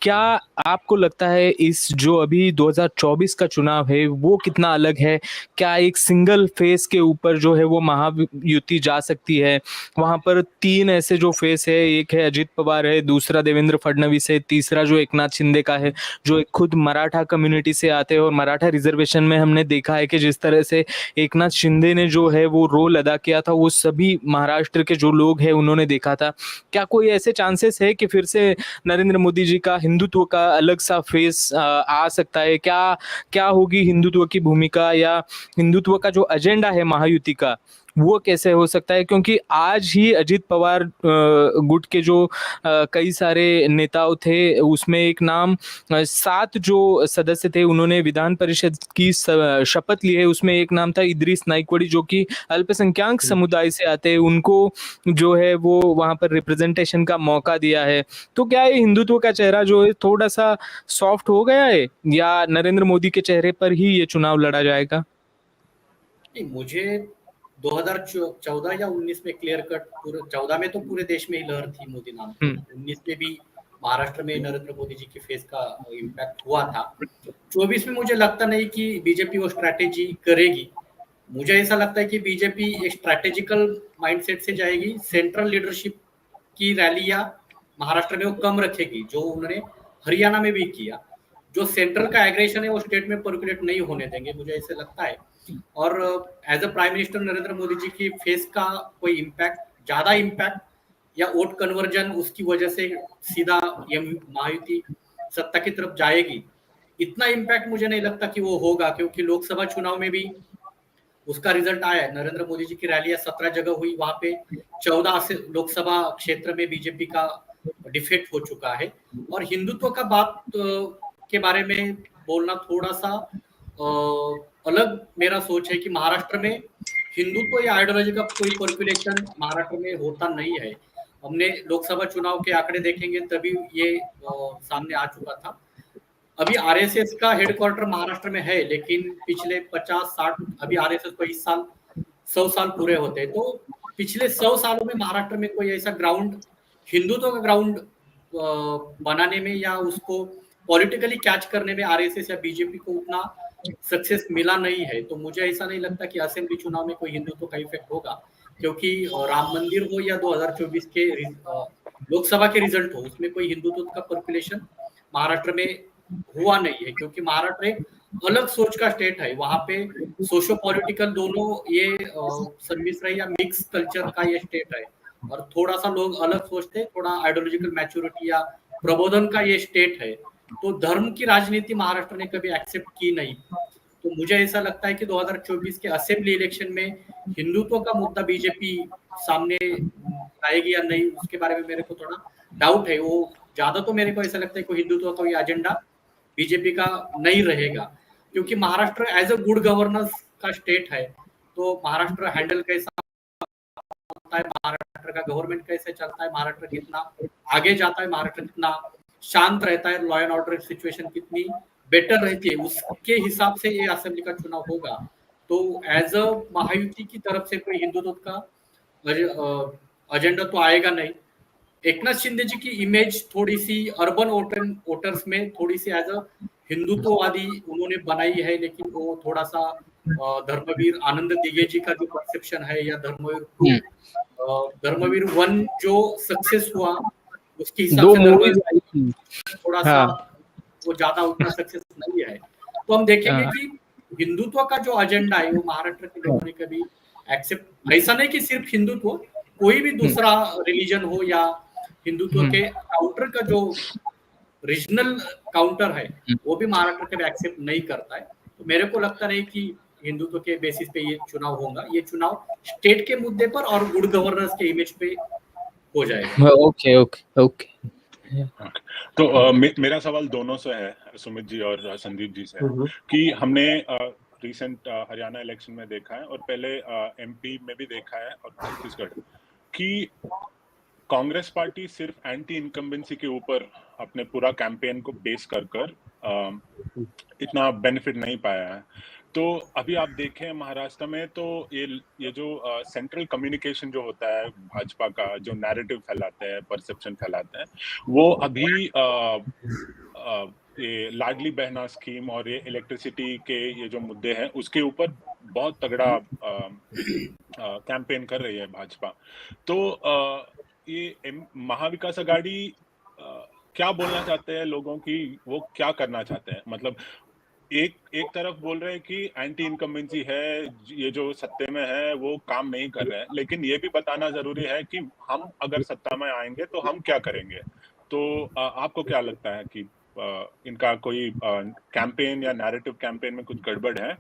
Speaker 1: क्या आपको लगता है इस जो अभी 2024 का चुनाव है वो कितना अलग है? क्या एक सिंगल फेस के ऊपर जो है वो महायुति जा सकती है? वहां पर 3 ऐसे जो फेस है, एक है अजित पवार है, दूसरा देवेंद्र फडणवीस है, तीसरा जो एकनाथ शिंदे का है, जो एक खुद मराठा कम्युनिटी से आते हैं, और मराठा रिजर्वेशन में हमने देखा है कि जिस तरह से एकनाथ शिंदे ने जो है वो रोल अदा किया था, वो सभी महाराष्ट्र के जो लोग हैं उन्होंने देखा था। क्या कोई ऐसे चांसेस है कि फिर से नरेंद्र मोदी जी का हिंदुत्व का अलग सा फेस आ सकता है? क्या क्या होगी हिंदुत्व की भूमिका, या हिंदुत्व का जो एजेंडा है महायुति का वो कैसे हो सकता है? क्योंकि आज ही अजित पवार गुट के जो कई सारे नेताओं थे, उसमें एक नाम 7 जो सदस्य थे उन्होंने विधान परिषद की शपथ ली है, उसमें एक नाम था इद्रिस नाइकवड़ी, जो कि अल्पसंख्यक समुदाय से आते हैं, उनको जो है वो वहां पर रिप्रेजेंटेशन का मौका दिया है। तो क्या ये हिंदुत्व का चेहरा जो है थोड़ा सा सॉफ्ट हो गया है, या नरेंद्र मोदी के चेहरे पर ही ये चुनाव लड़ा जाएगा?
Speaker 2: नहीं, मुझे 2014 या 19 में क्लियर कट, पूरे 14 में तो पूरे देश में ही लहर थी मोदी नाम की, 19 में भी महाराष्ट्र में नरेंद्र मोदी जी के फेस का इम्पैक्ट हुआ था। 24 में मुझे लगता नहीं कि बीजेपी वो स्ट्रैटेजी करेगी। मुझे ऐसा लगता है कि बीजेपी एक स्ट्रैटेजिकल माइंडसेट से जाएगी, सेंट्रल लीडरशिप की रैलियां महाराष्ट्र में वो कम रखेगी, जो उन्होंने हरियाणा में भी किया। जो सेंट्रल का एग्रेशन है वो स्टेट में पर्कुलेट नहीं होने देंगे, मुझे ऐसे लगता है। और as a prime minister Narendra Modi ji की फेस का कोई इम्पैक्ट, ज्यादा इम्पैक्ट या वोट कन्वर्जन उसकी वजह से सीधा ये महायुति सत्ता की तरफ जाएगी, इतना इम्पैक्ट मुझे नहीं लगता कि वो होगा। क्योंकि लोकसभा चुनाव में भी उसका रिजल्ट आया है। नरेंद्र मोदी जी की रैलियां 17 जगह हुई, वहां पे 14 से लोकसभा क्षेत्र में बीजेपी का डिफेक्ट हो चुका है। और हिंदुत्व का बात के बारे में बोलना थोड़ा सा अलग मेरा सोच है कि महाराष्ट्र में हिंदुत्व या आइडियोलॉजी का कोई पर्कुलेशन महाराष्ट्र में होता नहीं है। हमने लोकसभा चुनाव के आंकड़े देखेंगे तभी ये सामने आ चुका था। अभी आरएसएस का हेडक्वार्टर महाराष्ट्र में है, लेकिन पिछले 50-60, अभी आरएसएस को इस साल 100 साल पूरे होते हैं, तो पिछले 100 सालों में महाराष्ट्र में कोई ऐसा ग्राउंड, हिंदुत्व का ग्राउंड बनाने में या उसको पॉलिटिकली कैच करने में आरएसएस या बीजेपी को उतना सक्सेस मिला नहीं है। तो मुझे ऐसा नहीं लगता कि असेंबली चुनाव में कोई हिंदुत्व का इफेक्ट होगा, क्योंकि राम मंदिर हो या 2024 के लोकसभा के रिजल्ट हो, उसमें कोई हिंदुत्व का पर्कुलेशन महाराष्ट्र में हुआ नहीं है। क्योंकि महाराष्ट्र एक अलग सोच का स्टेट है, वहां पे सोशो पॉलिटिकल दोनों ये सम्मिश्र या मिक्स कल्चर का ये स्टेट है, और थोड़ा सा लोग अलग सोचते, थोड़ा आइडियोलॉजिकल मैच्योरिटी या प्रबोधन का ये स्टेट है। तो धर्म की राजनीति महाराष्ट्र ने कभी एक्सेप्ट की नहीं। तो मुझे ऐसा लगता है कि 2024 के असेंबली इलेक्शन में हिंदुत्व का मुद्दा बीजेपी सामने आएगी या नहीं, उसके बारे में मेरे को थोड़ा डाउट है। वो ज्यादा तो मेरे को ऐसा लगता है कि हिंदुत्व का कोई एजेंडा बीजेपी का नहीं रहेगा, क्योंकि Maharashtra as a good governance का स्टेट है, तो महाराष्ट्र हैंडल कैसा होता है, महाराष्ट्र का गवर्नमेंट कैसे चलता है, महाराष्ट्र कितना आगे जाता है, महाराष्ट्र कितना शांत रहता है, लॉ एंड ऑर्डर सिचुएशन कितनी बेटर रहती है, उसके हिसाब से ये असेंबली का चुनाव होगा। तो एज अ महायुति की तरफ से कोई हिंदुत्व का एजेंडा तो आएगा नहीं। एकनाथ शिंदे जी की इमेज थोड़ी सी अर्बन वोटर्स में थोड़ी सी एज अ हिंदुत्ववादी उन्होंने बनाई है, लेकिन वो थोड़ा सा धर्मवीर आनंद दिघे जी का जो परसेप्शन है, या धर्मवीर 1 जो सक्सेस हुआ उसके हिसाब
Speaker 1: दो
Speaker 2: से
Speaker 1: मूवीज आई थी,
Speaker 2: थोड़ा सा वो ज्यादा उतना सक्सेस नहीं है। तो हम देखेंगे कि हिंदुत्व का जो एजेंडा है वो महाराष्ट्र के लोगों ने कभी एक्सेप्ट, ऐसा नहीं कि सिर्फ हिंदुत्व, कोई भी दूसरा रिलीजन हो या हिंदुत्व के काउंटर का जो रीजनल काउंटर है वो भी महाराष्ट्र कभी एक्सेप्ट नहीं करता है। तो मेरे को लगता नहीं कि हिंदुत्व के बेसिस पे ये चुनाव होगा, ये चुनाव स्टेट के मुद्दे पर और गुड गवर्नेंस के इमेज पे हो जाएगा।
Speaker 1: Okay okay okay.
Speaker 3: तो मेरा सवाल दोनों से है, सुमित जी और संदीप जी से, कि हमने रिसेंट हरियाणा इलेक्शन में देखा है और पहले एमपी में भी देखा है और छत्तीसगढ़, कि कांग्रेस पार्टी सिर्फ एंटी इनकम्बेंसी के ऊपर अपने पूरा कैंपेन को बेस कर इतना बेनिफिट नहीं पाया है। तो अभी आप देखें महाराष्ट्र में, तो ये जो सेंट्रल कम्युनिकेशन जो होता है भाजपा का, जो नैरेटिव फैलाते हैं, परसेप्शन फैलाते हैं, वो अभी ये लाडली बहना स्कीम और ये इलेक्ट्रिसिटी के ये जो मुद्दे हैं उसके ऊपर बहुत तगड़ा कैंपेन कर रही है भाजपा। तो ये महाविकास आघाड़ी क्या बोलना चाहते हैं लोगों की, वो क्या करना चाहते हैं? मतलब एक तरफ बोल रहे हैं कि एंटी इनकम्बेंसी है, ये जो सत्ते में है वो काम नहीं कर रहे हैं, लेकिन ये भी बताना जरूरी है कि हम अगर सत्ता में आएंगे तो हम क्या करेंगे। तो आपको क्या लगता है कि इनका कोई कैंपेन या नैरेटिव कैंपेन में कुछ गड़बड़ है?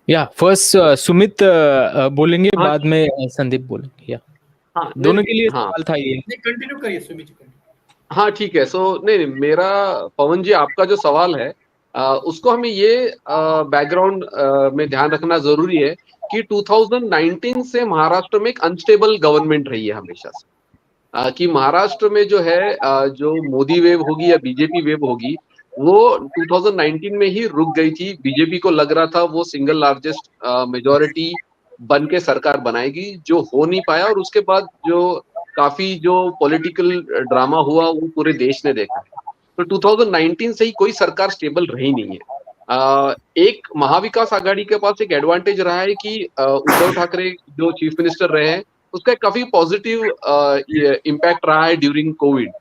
Speaker 1: या फर्स्ट सुमित बोलेंगे, बाद में संदीप बोलेंगे। या दोनों के लिए सवाल था ये।
Speaker 2: कंटिन्यू करिए सुमित जी।
Speaker 4: हाँ ठीक है। सो नहीं, मेरा पवन जी आपका जो सवाल है उसको हमें ये बैकग्राउंड में ध्यान रखना जरूरी है कि 2019 से महाराष्ट्र में एक अनस्टेबल गवर्नमेंट रही है हमेशा से, कि महाराष्ट्र में जो है जो मोदी वेव होगी या बीजेपी वेव होगी वो 2019 में ही रुक गई थी। बीजेपी को लग रहा था वो सिंगल लार्जेस्ट मेजॉरिटी बन के सरकार बनाएगी, जो हो नहीं पाया, और उसके बाद जो काफी जो पॉलिटिकल ड्रामा हुआ वो पूरे देश ने देखा है। तो 2019 से ही कोई सरकार स्टेबल रही नहीं है। एक महाविकास आघाड़ी के पास एक एडवांटेज रहा है कि उद्धव ठाकरे जो चीफ मिनिस्टर रहे हैं उसका काफी पॉजिटिव इम्पैक्ट रहा है ड्यूरिंग कोविड।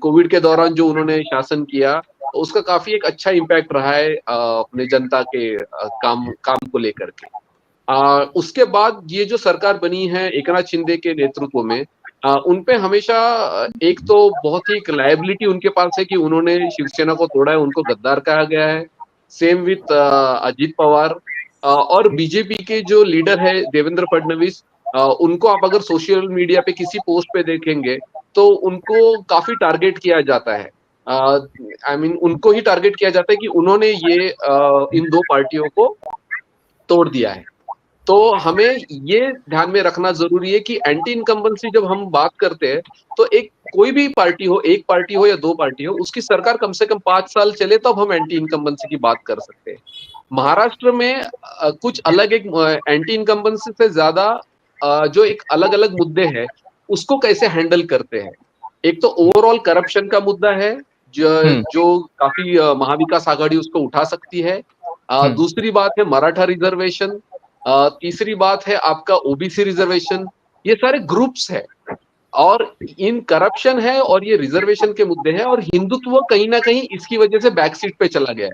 Speaker 4: कोविड के दौरान जो उन्होंने शासन किया उसका काफी एक अच्छा इम्पैक्ट रहा है अपने जनता के काम को लेकर के। उसके बाद ये जो सरकार बनी है एकनाथ शिंदे के नेतृत्व में, उनपे हमेशा एक तो बहुत ही लायबिलिटी उनके पास है कि उन्होंने शिवसेना को तोड़ा है, उनको गद्दार कहा गया है। सेम विथ अजित पवार, और बीजेपी के जो लीडर है देवेंद्र फडणवीस, उनको आप अगर सोशल मीडिया पे किसी पोस्ट पे देखेंगे तो उनको काफी टारगेट किया जाता है। आई मीन उनको ही टारगेट किया जाता है कि उन्होंने ये इन दो पार्टियों को तोड़ दिया है। तो हमें ये ध्यान में रखना जरूरी है कि एंटी इनकम्बेंसी जब हम बात करते हैं तो एक कोई भी पार्टी हो, एक पार्टी हो या दो पार्टी हो, उसकी सरकार कम से कम 5 साल चले तब हम एंटी इनकम्बेंसी की बात कर सकते हैं। महाराष्ट्र में कुछ अलग, एक एंटी इनकम्बेंसी से ज्यादा जो एक अलग अलग मुद्दे हैं उसको कैसे हैंडल करते हैं। एक तो ओवरऑल करप्शन का मुद्दा है जो काफी महाविकास आघाड़ी उसको उठा सकती है। दूसरी बात है मराठा रिजर्वेशन, तीसरी बात है आपका ओबीसी रिजर्वेशन। ये सारे ग्रुप्स है और इन करप्शन है और ये रिजर्वेशन के मुद्दे हैं, और हिंदुत्व कहीं ना कहीं इसकी वजह से बैक सीट पे चला गया है।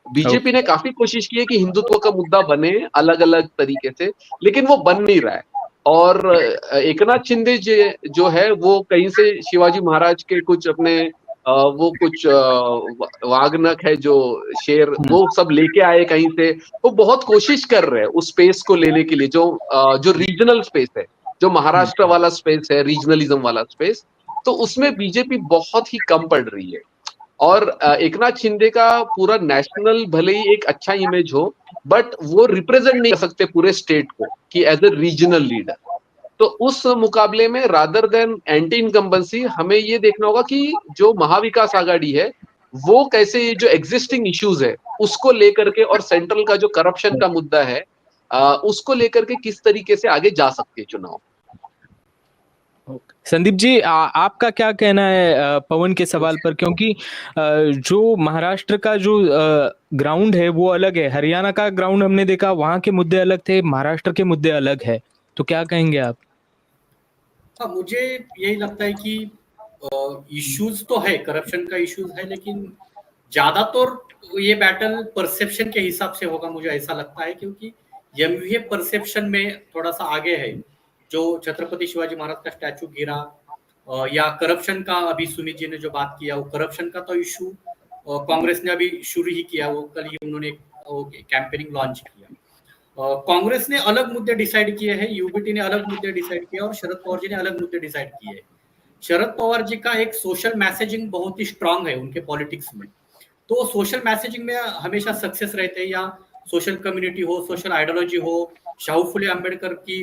Speaker 4: बीजेपी ने काफी कोशिश की है कि हिंदुत्व का मुद्दा बने अलग अलग तरीके से, लेकिन वो बन नहीं रहा है। और एकनाथ शिंदे जो है वो कहीं से शिवाजी महाराज के कुछ अपने वो कुछ वागनक है जो शेर, वो सब लेके आए कहीं से। वो बहुत कोशिश कर रहे हैं उस स्पेस को लेने के लिए जो रीजनल स्पेस है, जो महाराष्ट्र वाला स्पेस है, रीजनलिज्म वाला स्पेस, तो उसमें बीजेपी बहुत ही कम पड़ रही है। और एकनाथ शिंदे का पूरा नेशनल भले ही एक अच्छा इमेज हो, बट वो रिप्रेजेंट नहीं कर सकते पूरे स्टेट को कि एज ए रीजनल लीडर। तो उस मुकाबले में रादर देन एंटी इनकम्बेंसी हमें ये देखना होगा कि जो महाविकास आघाड़ी है वो कैसे जो एग्जिस्टिंग इश्यूज है उसको लेकर के, और सेंट्रल का जो करप्शन का मुद्दा है उसको लेकर के किस तरीके से आगे जा सकते हैं चुनाव।
Speaker 1: संदीप जी, आपका क्या कहना है पवन के सवाल पर? क्योंकि जो महाराष्ट्र का जो ग्राउंड है वो अलग है, हरियाणा का ग्राउंड हमने देखा, वहां के मुद्दे अलग थे, महाराष्ट्र के मुद्दे अलग है, तो क्या कहेंगे आप?
Speaker 2: हाँ, मुझे यही लगता है कि इश्यूज तो है, करप्शन का इश्यूज है, लेकिन ज्यादातर ये बैटल परसेप्शन के हिसाब से होगा, मुझे ऐसा लगता है, क्योंकि एमवीए परसेप्शन में थोड़ा सा आगे है। जो छत्रपति शिवाजी महाराज का स्टैचू गिरा या करप्शन का, अभी सुमित जी ने जो बात किया, वो करप्शन का तो इशू कांग्रेस ने अभी शुरू ही किया, वो कल ही उन्होंने कैंपेनिंग लॉन्च किया। कांग्रेस ने अलग मुद्दे डिसाइड किए हैं, यूबीटी ने अलग मुद्दे डिसाइड किए और शरद पवार जी ने अलग मुद्दे डिसाइड किए। शरद पवार जी का एक सोशल मैसेजिंग बहुत ही स्ट्रांग है उनके पॉलिटिक्स में, तो सोशल मैसेजिंग में हमेशा सक्सेस रहते हैं, या सोशल कम्युनिटी हो, सोशल आइडियोलॉजी हो, शाहू फुले अम्बेडकर की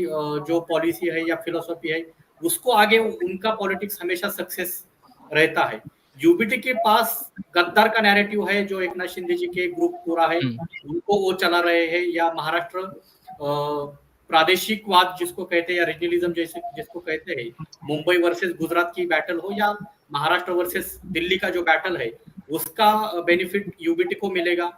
Speaker 2: जो पॉलिसी है या फिलोसॉफी है, उसको आगे उनका पॉलिटिक्स हमेशा सक्सेस रहता है। यूबीटी के पास गद्दार का नैरेटिव है, जो एकनाथ शिंदे जी के ग्रुप पूरा है, उनको वो चला रहे हैं, या महाराष्ट्र प्रादेशिकवाद जिसको कहते हैं, या रीजनलिज्म जैसे जिसको कहते हैं, मुंबई वर्सेस गुजरात की बैटल हो या महाराष्ट्र वर्सेस दिल्ली का जो बैटल है, उसका बेनिफिट यूबीटी को मिलेगा।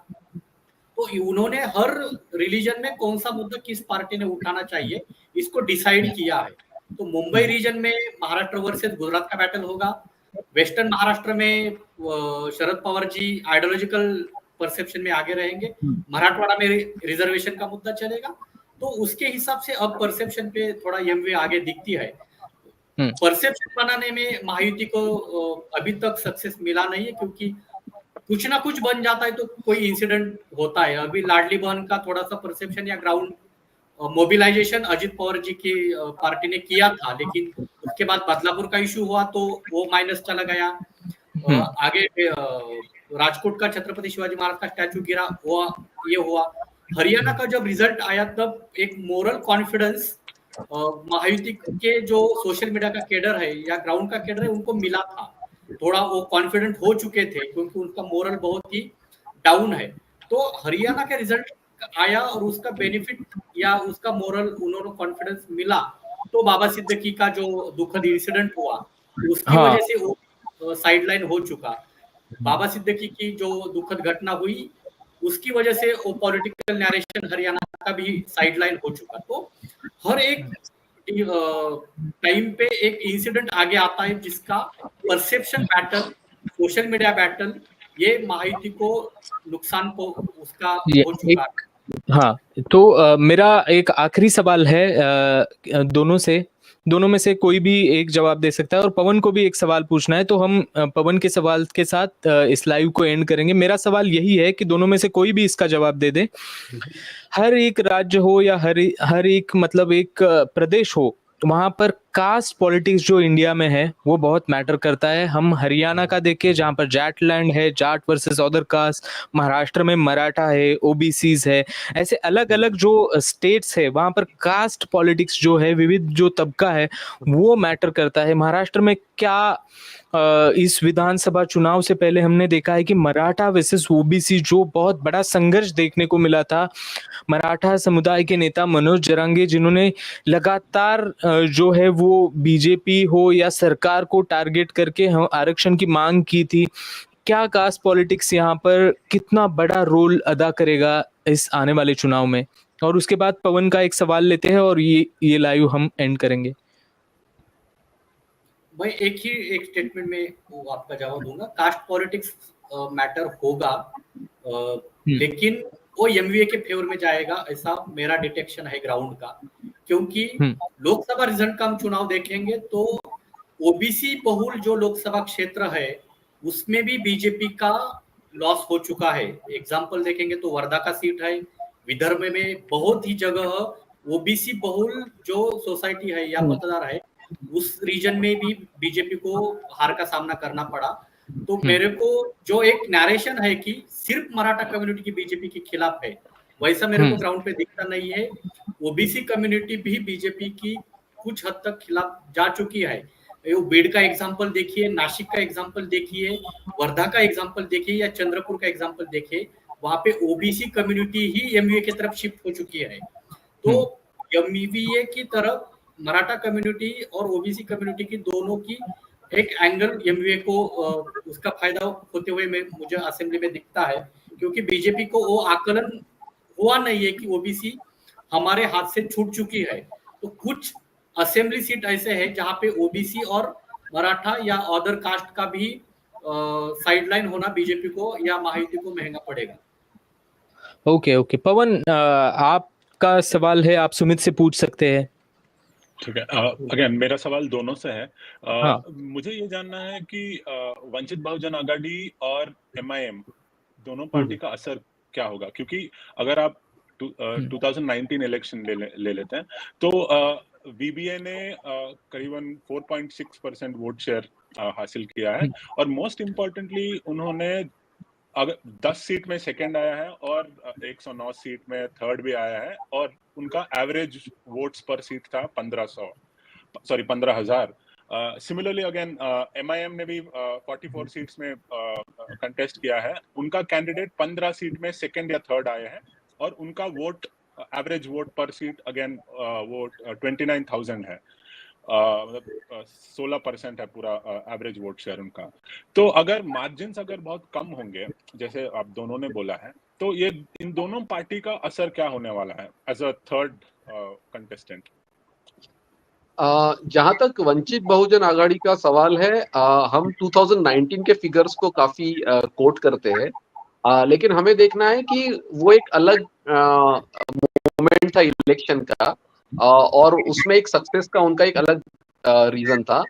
Speaker 2: तो उन्होंने हर रिलीजन में कौन सा मुद्दा किस पार्टी ने उठाना चाहिए इसको डिसाइड किया है। तो मुंबई रीजन में महाराष्ट्र वर्सेस गुजरात का बैटल होगा, वेस्टर्न महाराष्ट्र में शरद पवार जी आइडियोलॉजिकल परसेप्शन में आगे रहेंगे, मराठवाड़ा में रिजर्वेशन का मुद्दा चलेगा। तो उसके हिसाब से अब परसेप्शन पे थोड़ा एमवे आगे दिखती है। परसेप्शन बनाने में महायुति को अभी तक सक्सेस मिला नहीं है, क्योंकि कुछ ना कुछ बन जाता है तो कोई इंसिडेंट होता है। अभी लाडली बहन का थोड़ा सा परसेप्शन या ग्राउंड मोबिलाइजेशन अजित पवार जी की पार्टी ने किया था, लेकिन उसके बाद बदलापुर का इशू हुआ तो वो माइनस चला गया। आगे राजकोट का छत्रपति शिवाजी महाराज का स्टैचू गिरा, वो ये हुआ। हरियाणा का जब रिजल्ट आया तब एक मोरल कॉन्फिडेंस महायुति के जो सोशल मीडिया का केडर है या ग्राउंड का केडर है उनको मिला था, थोड़ा वो कॉन्फिडेंट हो चुके थे, क्योंकि उनका मोरल बहुत ही डाउन है। तो हरियाणा का रिजल्ट आया और उसका बेनिफिट या उसका मोरल उन्होंने कॉन्फिडेंस मिला, तो बाबा सिद्दीकी का जो दुखद इंसिडेंट हुआ उसकी वजह से वो साइडलाइन हो चुका। बाबा सिद्दीकी की जो दुखद घटना हुई उसकी वजह से वो पॉलिटिकल नैरेशन हरियाणा का भी साइडलाइन हो चुका। तो हर एक टाइम पे एक इंसिडेंट आगे आता है जिसका perception battle, social media battle, ये महायुति को नुकसान को उसका हो चुका है।
Speaker 1: हाँ, तो मेरा एक आखिरी सवाल है दोनों में से कोई भी एक जवाब दे सकता है, और पवन को भी एक सवाल पूछना है, तो हम पवन के सवाल के साथ इस लाइव को एंड करेंगे। मेरा सवाल यही है कि दोनों में से कोई भी इसका जवाब दे दे। हर एक राज्य हो या हर एक मतलब एक प्रदेश हो, वहां पर कास्ट पॉलिटिक्स जो इंडिया में है वो बहुत मैटर करता है। हम हरियाणा का देखें जहां पर जाट लैंड है, Jat versus other caste, Maharashtra में मराठा है, ओबीसीज है, ऐसे अलग अलग जो स्टेट्स है वहां पर कास्ट पॉलिटिक्स जो है, विविध जो तबका है वो मैटर करता है। महाराष्ट्र में क्या इस विधानसभा चुनाव से पहले हमने देखा है कि मराठा वर्सेस ओबीसी जो बहुत बड़ा संघर्ष देखने को मिला था, मराठा समुदाय के नेता मनोज जरांगे जिन्होंने लगातार जो है वो बीजेपी हो या सरकार को टारगेट करके आरक्षण की मांग की थी। क्या कास्ट पॉलिटिक्स यहाँ पर कितना बड़ा रोल अदा करेगा इस आने वाले चुनाव में? और उसके बाद पवन का एक सवाल लेते हैं और ये लाइव हम एंड करेंगे।
Speaker 2: मैं एक स्टेटमेंट में वो आपका जवाब दूंगा। कास्ट पॉलिटिक्स मैटर होगा, लेकिन वो एमवीए के फेवर में जाएगा, ऐसा मेरा डिटेक्शन है ग्राउंड का। क्योंकि लोकसभा रिजल्ट का हम चुनाव देखेंगे तो ओबीसी बहुल जो लोकसभा क्षेत्र है उसमें भी बीजेपी का लॉस हो चुका है। एग्जाम्पल देखेंगे तो वर्धा का सीट है, विदर्भ में बहुत ही जगह ओबीसी बहुल जो सोसाइटी है या मतदार है उस रीजन में भी बीजेपी को हार का सामना करना पड़ा। तो मेरे को जो एक नैरेशन है कि सिर्फ मराठा कम्युनिटी की बीजेपी के खिलाफ है, वैसा मेरे को ग्राउंड पे दिखता नहीं है। ओबीसी कम्युनिटी भी बीजेपी की कुछ हद तक खिलाफ जा चुकी है। वो बीड का एग्जांपल देखिए, नासिक का एग्जांपल देखिए, वर्धा का एग्जांपल देखिए या चंद्रपुर का एग्जांपल देखिए, वहां पे ओबीसी कम्युनिटी ही एमवीए की तरफ शिफ्ट हो चुकी है। तो एमवीए की तरफ मराठा कम्युनिटी और ओबीसी कम्युनिटी की दोनों की एक एंगल एमवीए को उसका फायदा होते हुए मुझे असेंबली में दिखता है, क्योंकि बीजेपी को वो आकलन हुआ नहीं है कि ओबीसी हमारे हाथ से छूट चुकी है। तो कुछ असेंबली सीट ऐसे है जहां पे ओबीसी और मराठा या अदर कास्ट का भी साइडलाइन होना बीजेपी को या महायुति को महंगा पड़ेगा।
Speaker 1: ओके ओके पवन, आपका सवाल है, आप सुमित से पूछ सकते हैं।
Speaker 3: ठीक है। अगेन मेरा सवाल दोनों से है।
Speaker 1: हाँ।
Speaker 3: मुझे ये जानना है कि वंचित बहुजन आघाड़ी और एमआईएम दोनों पार्टी का असर क्या होगा, क्योंकि अगर आप 2019 इलेक्शन ले लेते हैं तो वीबीए ने करीबन 4.6% वोट शेयर हासिल किया है, और मोस्ट इम्पोर्टेंटली उन्होंने अगर 10 सीट में सेकंड आया है और 109 सीट में थर्ड भी आया है, और उनका एवरेज वोट्स पर सीट था 15,000। सिमिलरली अगेन एमआईएम ने भी 44 सीट्स में कंटेस्ट किया है, उनका कैंडिडेट 15 सीट में सेकंड या थर्ड आए हैं, और उनका वोट एवरेज वोट पर सीट अगेन वो 29,000 है, मतलब 16% है पूरा एवरेज वोट शेयर उनका। तो अगर मार्जिन्स अगर बहुत कम होंगे जैसे आप दोनों ने बोला है, तो ये इन दोनों पार्टी का असर क्या होने वाला है एज अ थर्ड कंटेस्टेंट?
Speaker 4: जहां तक वंचित बहुजन आघाड़ी का सवाल है, हम 2019 के फिगर्स को काफी कोट करते हैं, लेकिन हमें देखना है कि वो एक अलग मोमेंट था इलेक्शन का, और उसमें एक सक्सेस का उनका एक अलग रीजन था।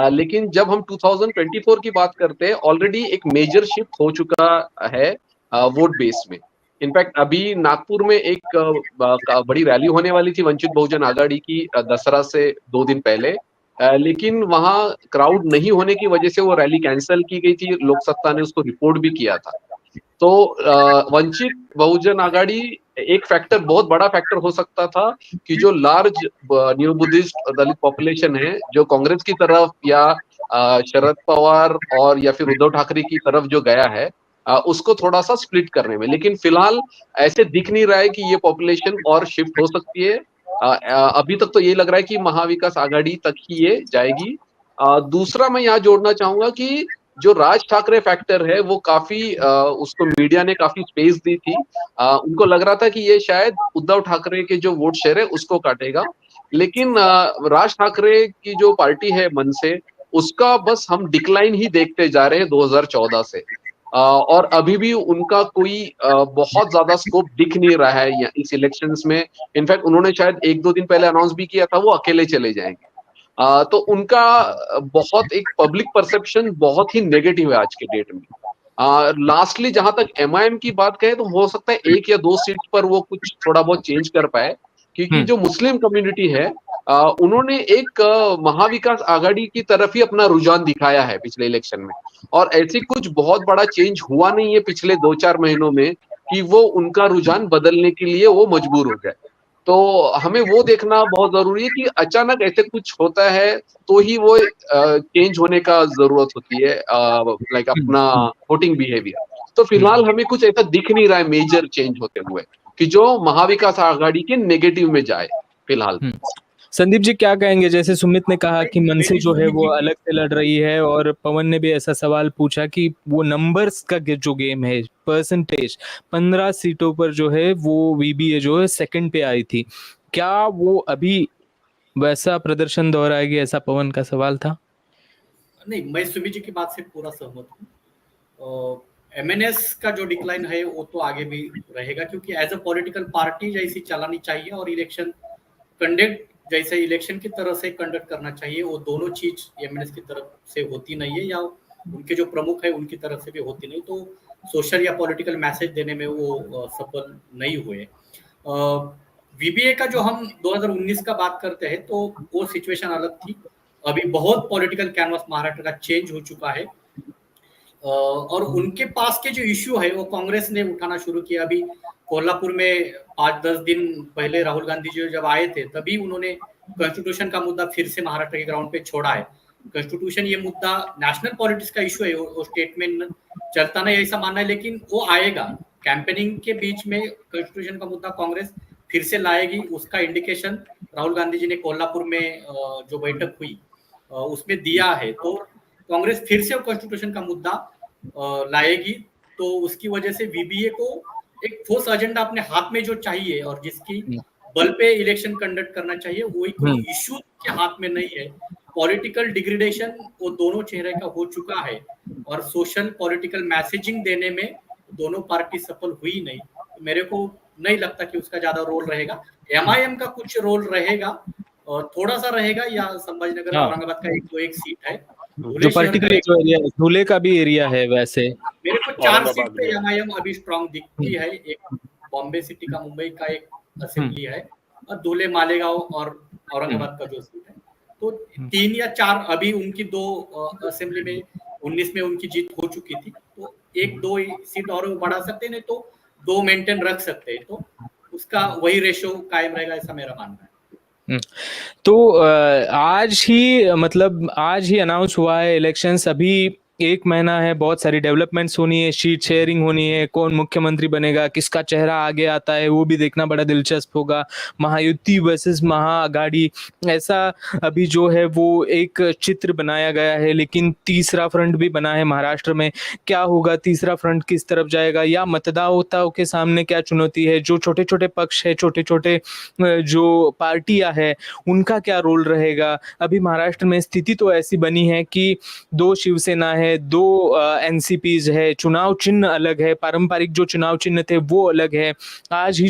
Speaker 4: लेकिन जब हम 2024 की बात करते हैं, ऑलरेडी एक मेजर शिफ्ट हो चुका है वोट बेस में। इनफैक्ट अभी नागपुर में एक बड़ी रैली होने वाली थी वंचित बहुजन आघाड़ी की दसरा से 2 दिन पहले, लेकिन वहां क्राउड नहीं होने की वजह से वो रैली कैंसिल की गई थी। लोक सत्ता ने उसको रिपोर्ट भी किया था। तो वंचित बहुजन आघाड़ी एक फैक्टर, बहुत बड़ा फैक्टर हो सकता था कि जो लार्ज न्यू बुद्धिस्ट दलित पॉपुलेशन है जो कांग्रेस की तरफ या शरद पवार और या फिर उद्धव ठाकरे की तरफ जो गया है, उसको थोड़ा सा स्प्लिट करने में। लेकिन फिलहाल ऐसे दिख नहीं रहा है कि ये पॉपुलेशन और शिफ्ट हो सकती है। अभी तक तो ये लग रहा है कि महाविकास आघाड़ी तक ही ये जाएगी। दूसरा मैं यहाँ जोड़ना चाहूंगा कि जो राज ठाकरे फैक्टर है वो काफी उसको मीडिया ने काफी स्पेस दी थी। उनको लग रहा था कि ये शायद उद्धव ठाकरे के जो वोट शेयर है उसको काटेगा, लेकिन राज ठाकरे की जो पार्टी है मनसे, उसका बस हम डिक्लाइन ही देखते जा रहे हैं 2014 से। और अभी भी उनका कोई बहुत ज्यादा स्कोप दिख नहीं रहा है इस इलेक्शंस में। इनफैक्ट उन्होंने शायद 1-2 दिन पहले अनाउंस भी किया था वो अकेले चले जाएंगे। तो उनका बहुत एक पब्लिक परसेप्शन बहुत ही नेगेटिव है आज के डेट में। लास्टली जहां तक एमआईएम की बात करें तो हो सकता है 1 या 2 सीट पर वो कुछ थोड़ा बहुत चेंज कर पाए, क्योंकि जो मुस्लिम कम्युनिटी है उन्होंने एक महाविकास आघाड़ी की तरफ ही अपना रुझान दिखाया है पिछले इलेक्शन में, और ऐसी कुछ बहुत बड़ा चेंज हुआ नहीं है पिछले 2-4 महीनों में कि वो उनका रुझान बदलने के लिए वो मजबूर हो जाए। तो हमें वो देखना बहुत जरूरी है कि अचानक ऐसे कुछ होता है तो ही वो चेंज होने का जरूरत होती है, लाइक अपना वोटिंग बिहेवियर। तो फिलहाल हमें कुछ ऐसा दिख नहीं रहा है मेजर चेंज होते हुए कि जो महाविकास आघाड़ी के नेगेटिव में जाए फिलहाल।
Speaker 1: संदीप जी क्या कहेंगे? जैसे सुमित ने कहा कि मनसे जो है वो अलग से लड़ रही है, और पवन ने भी ऐसा सवाल पूछा कि वो नंबर्स का जो गेम है, परसेंटेज 15 सीटों पर जो है वो वीबीए जो है सेकंड पे आई थी, क्या वो अभी वैसा प्रदर्शन दोहराएगी? ऐसा पवन का सवाल था।
Speaker 2: नहीं, मैं सुमित जी की बात से पूरा सहमत हूँ। एमएनएस का जो डिक्लाइन है वो तो आगे भी रहेगा, क्योंकि एज अ पॉलिटिकल पार्टी जैसी चलानी चाहिए और इलेक्शन कंडक्ट जैसे इलेक्शन की तरह से कंडक्ट करना चाहिए, वो दोनों चीज एमएनएस की तरफ से होती नहीं है या उनके जो प्रमुख है उनकी तरफ से भी होती नहीं, तो सोशल या पॉलिटिकल मैसेज देने में वो सफल नहीं हुए। वीबीए का जो हम 2019 का बात करते हैं तो वो सिचुएशन अलग थी। अभी बहुत पॉलिटिकल कैनवास महाराष्ट्र का चेंज हो चुका है। और उनके पास के जो इश्यू है वो कांग्रेस ने उठाना शुरू किया। अभी कोल्हापुर में 5-10 दिन पहले राहुल गांधी जी जब आए थे तभी उन्होंने कॉन्स्टिट्यूशन का मुद्दा फिर से महाराष्ट्र के ग्राउंड पे छोड़ा है। कॉन्स्टिट्यूशन ये मुद्दा नेशनल पॉलिटिक्स का इशू है, वो स्टेट में चलता नहीं ऐसा मानना है, लेकिन वो आएगा। कैंपेनिंग के बीच में कॉन्स्टिट्यूशन का मुद्दा कांग्रेस फिर से लाएगी, उसका इंडिकेशन राहुल गांधी जी ने कोल्हापुर में जो बैठक हुई उसमें दिया है। तो कांग्रेस फिर से कॉन्स्टिट्यूशन का मुद्दा लाएगी, तो उसकी वजह से वीबीए को एक ठोस एजेंडा अपने हाथ में जो चाहिए और जिसकी बल पे इलेक्शन कंडक्ट करना चाहिए, वही कोई इश्यू के हाथ में नहीं है। पॉलिटिकल डिग्रेडेशन वो दोनों चेहरे का हो चुका है और सोशल पॉलिटिकल मैसेजिंग देने में दोनों पार्टी सफल हुई नहीं। तो मेरे को नहीं लगता कि उसका ज्यादा रोल रहेगा। एमआईएम का कुछ रोल रहेगा और थोड़ा सा रहेगा, या संभाजीनगर औरंगाबाद का एक सीट है
Speaker 1: जो पर्टिकुलर जो एरिया धुले का भी एरिया है। वैसे
Speaker 2: मेरे को 4 सीट पे एमआईएम अभी स्ट्रांग दिखती है। एक बॉम्बे सिटी का, मुंबई का एक असेंबली है और धुले, मालेगांव और औरंगाबाद का जो सीट है। तो 3 या 4 अभी उनकी 2 असेंबली में 19 में उनकी जीत हो चुकी थी, तो 1-2 सीट और बढ़ा सकते हैं, नहीं तो 2 मेंटेन रख सकते हैं। तो उसका वही रेशो कायम रहेगा, ऐसा मेरा मानना है।
Speaker 1: तो आज ही मतलब आज ही अनाउंस हुआ है इलेक्शंस, अभी 1 महीना है, बहुत सारी डेवलपमेंट्स होनी है, सीट शेयरिंग होनी है, कौन मुख्यमंत्री बनेगा, किसका चेहरा आगे आता है वो भी देखना बड़ा दिलचस्प होगा। महायुति वर्सेस महाअघाड़ी, ऐसा अभी जो है वो एक चित्र बनाया गया है, लेकिन तीसरा फ्रंट भी बना है महाराष्ट्र में। क्या होगा, तीसरा फ्रंट किस तरफ जाएगा, या मतदाताओं के सामने क्या चुनौती है, जो छोटे छोटे पक्ष है, छोटे छोटे जो पार्टियां है, उनका क्या रोल रहेगा। अभी महाराष्ट्र में स्थिति तो ऐसी बनी है कि 2 शिवसेना है, 2 एनसीपीज है, चुनाव चिन्ह अलग है, पारंपरिक जो चुनाव चिन्ह थे वो अलग है। आज ही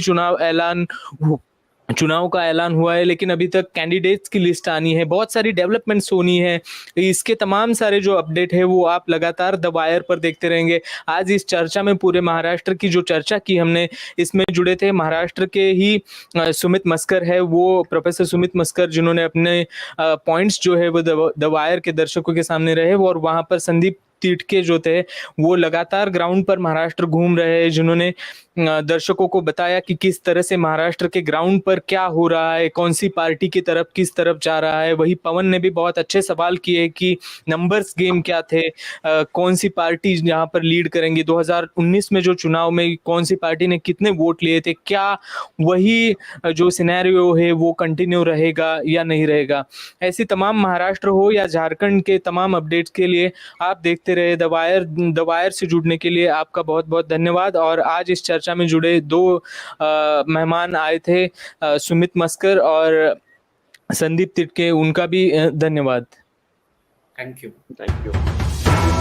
Speaker 1: चुनाव का ऐलान हुआ है, लेकिन अभी तक कैंडिडेट्स की लिस्ट आनी है, बहुत सारी डेवलपमेंट्स होनी है। इसके तमाम सारे जो अपडेट है वो आप लगातार द वायर पर देखते रहेंगे। आज इस चर्चा में पूरे महाराष्ट्र की जो चर्चा की हमने, इसमें जुड़े थे महाराष्ट्र के ही सुमित मस्कर है, वो प्रोफेसर सुमित मस्कर, जिन्होंने अपने पॉइंट्स जो है वो द वायर के दर्शकों के सामने रहे, और वहां पर संदीप तिटके जो थे वो लगातार ग्राउंड पर महाराष्ट्र घूम रहे हैं, जिन्होंने दर्शकों को बताया कि किस तरह से महाराष्ट्र के ग्राउंड पर क्या हो रहा है, कौन सी पार्टी की तरफ किस तरफ जा रहा है। वही पवन ने भी बहुत अच्छे सवाल किए कि नंबर्स गेम क्या थे, कौन सी पार्टी यहाँ पर लीड करेंगी, 2019 में जो चुनाव में कौन सी पार्टी ने कितने वोट लिए थे, क्या वही जो सिनेरियो है वो कंटिन्यू रहेगा या नहीं रहेगा। ऐसी तमाम महाराष्ट्र हो या झारखंड के तमाम अपडेट्स के लिए आप देखते रहे द वायर से जुड़ने के लिए आपका बहुत बहुत धन्यवाद। और आज इस चर्चा में जुड़े 2 मेहमान आए थे, सुमित मस्कर और संदीप तिटके, उनका भी धन्यवाद।
Speaker 2: Thank you.
Speaker 4: Thank you.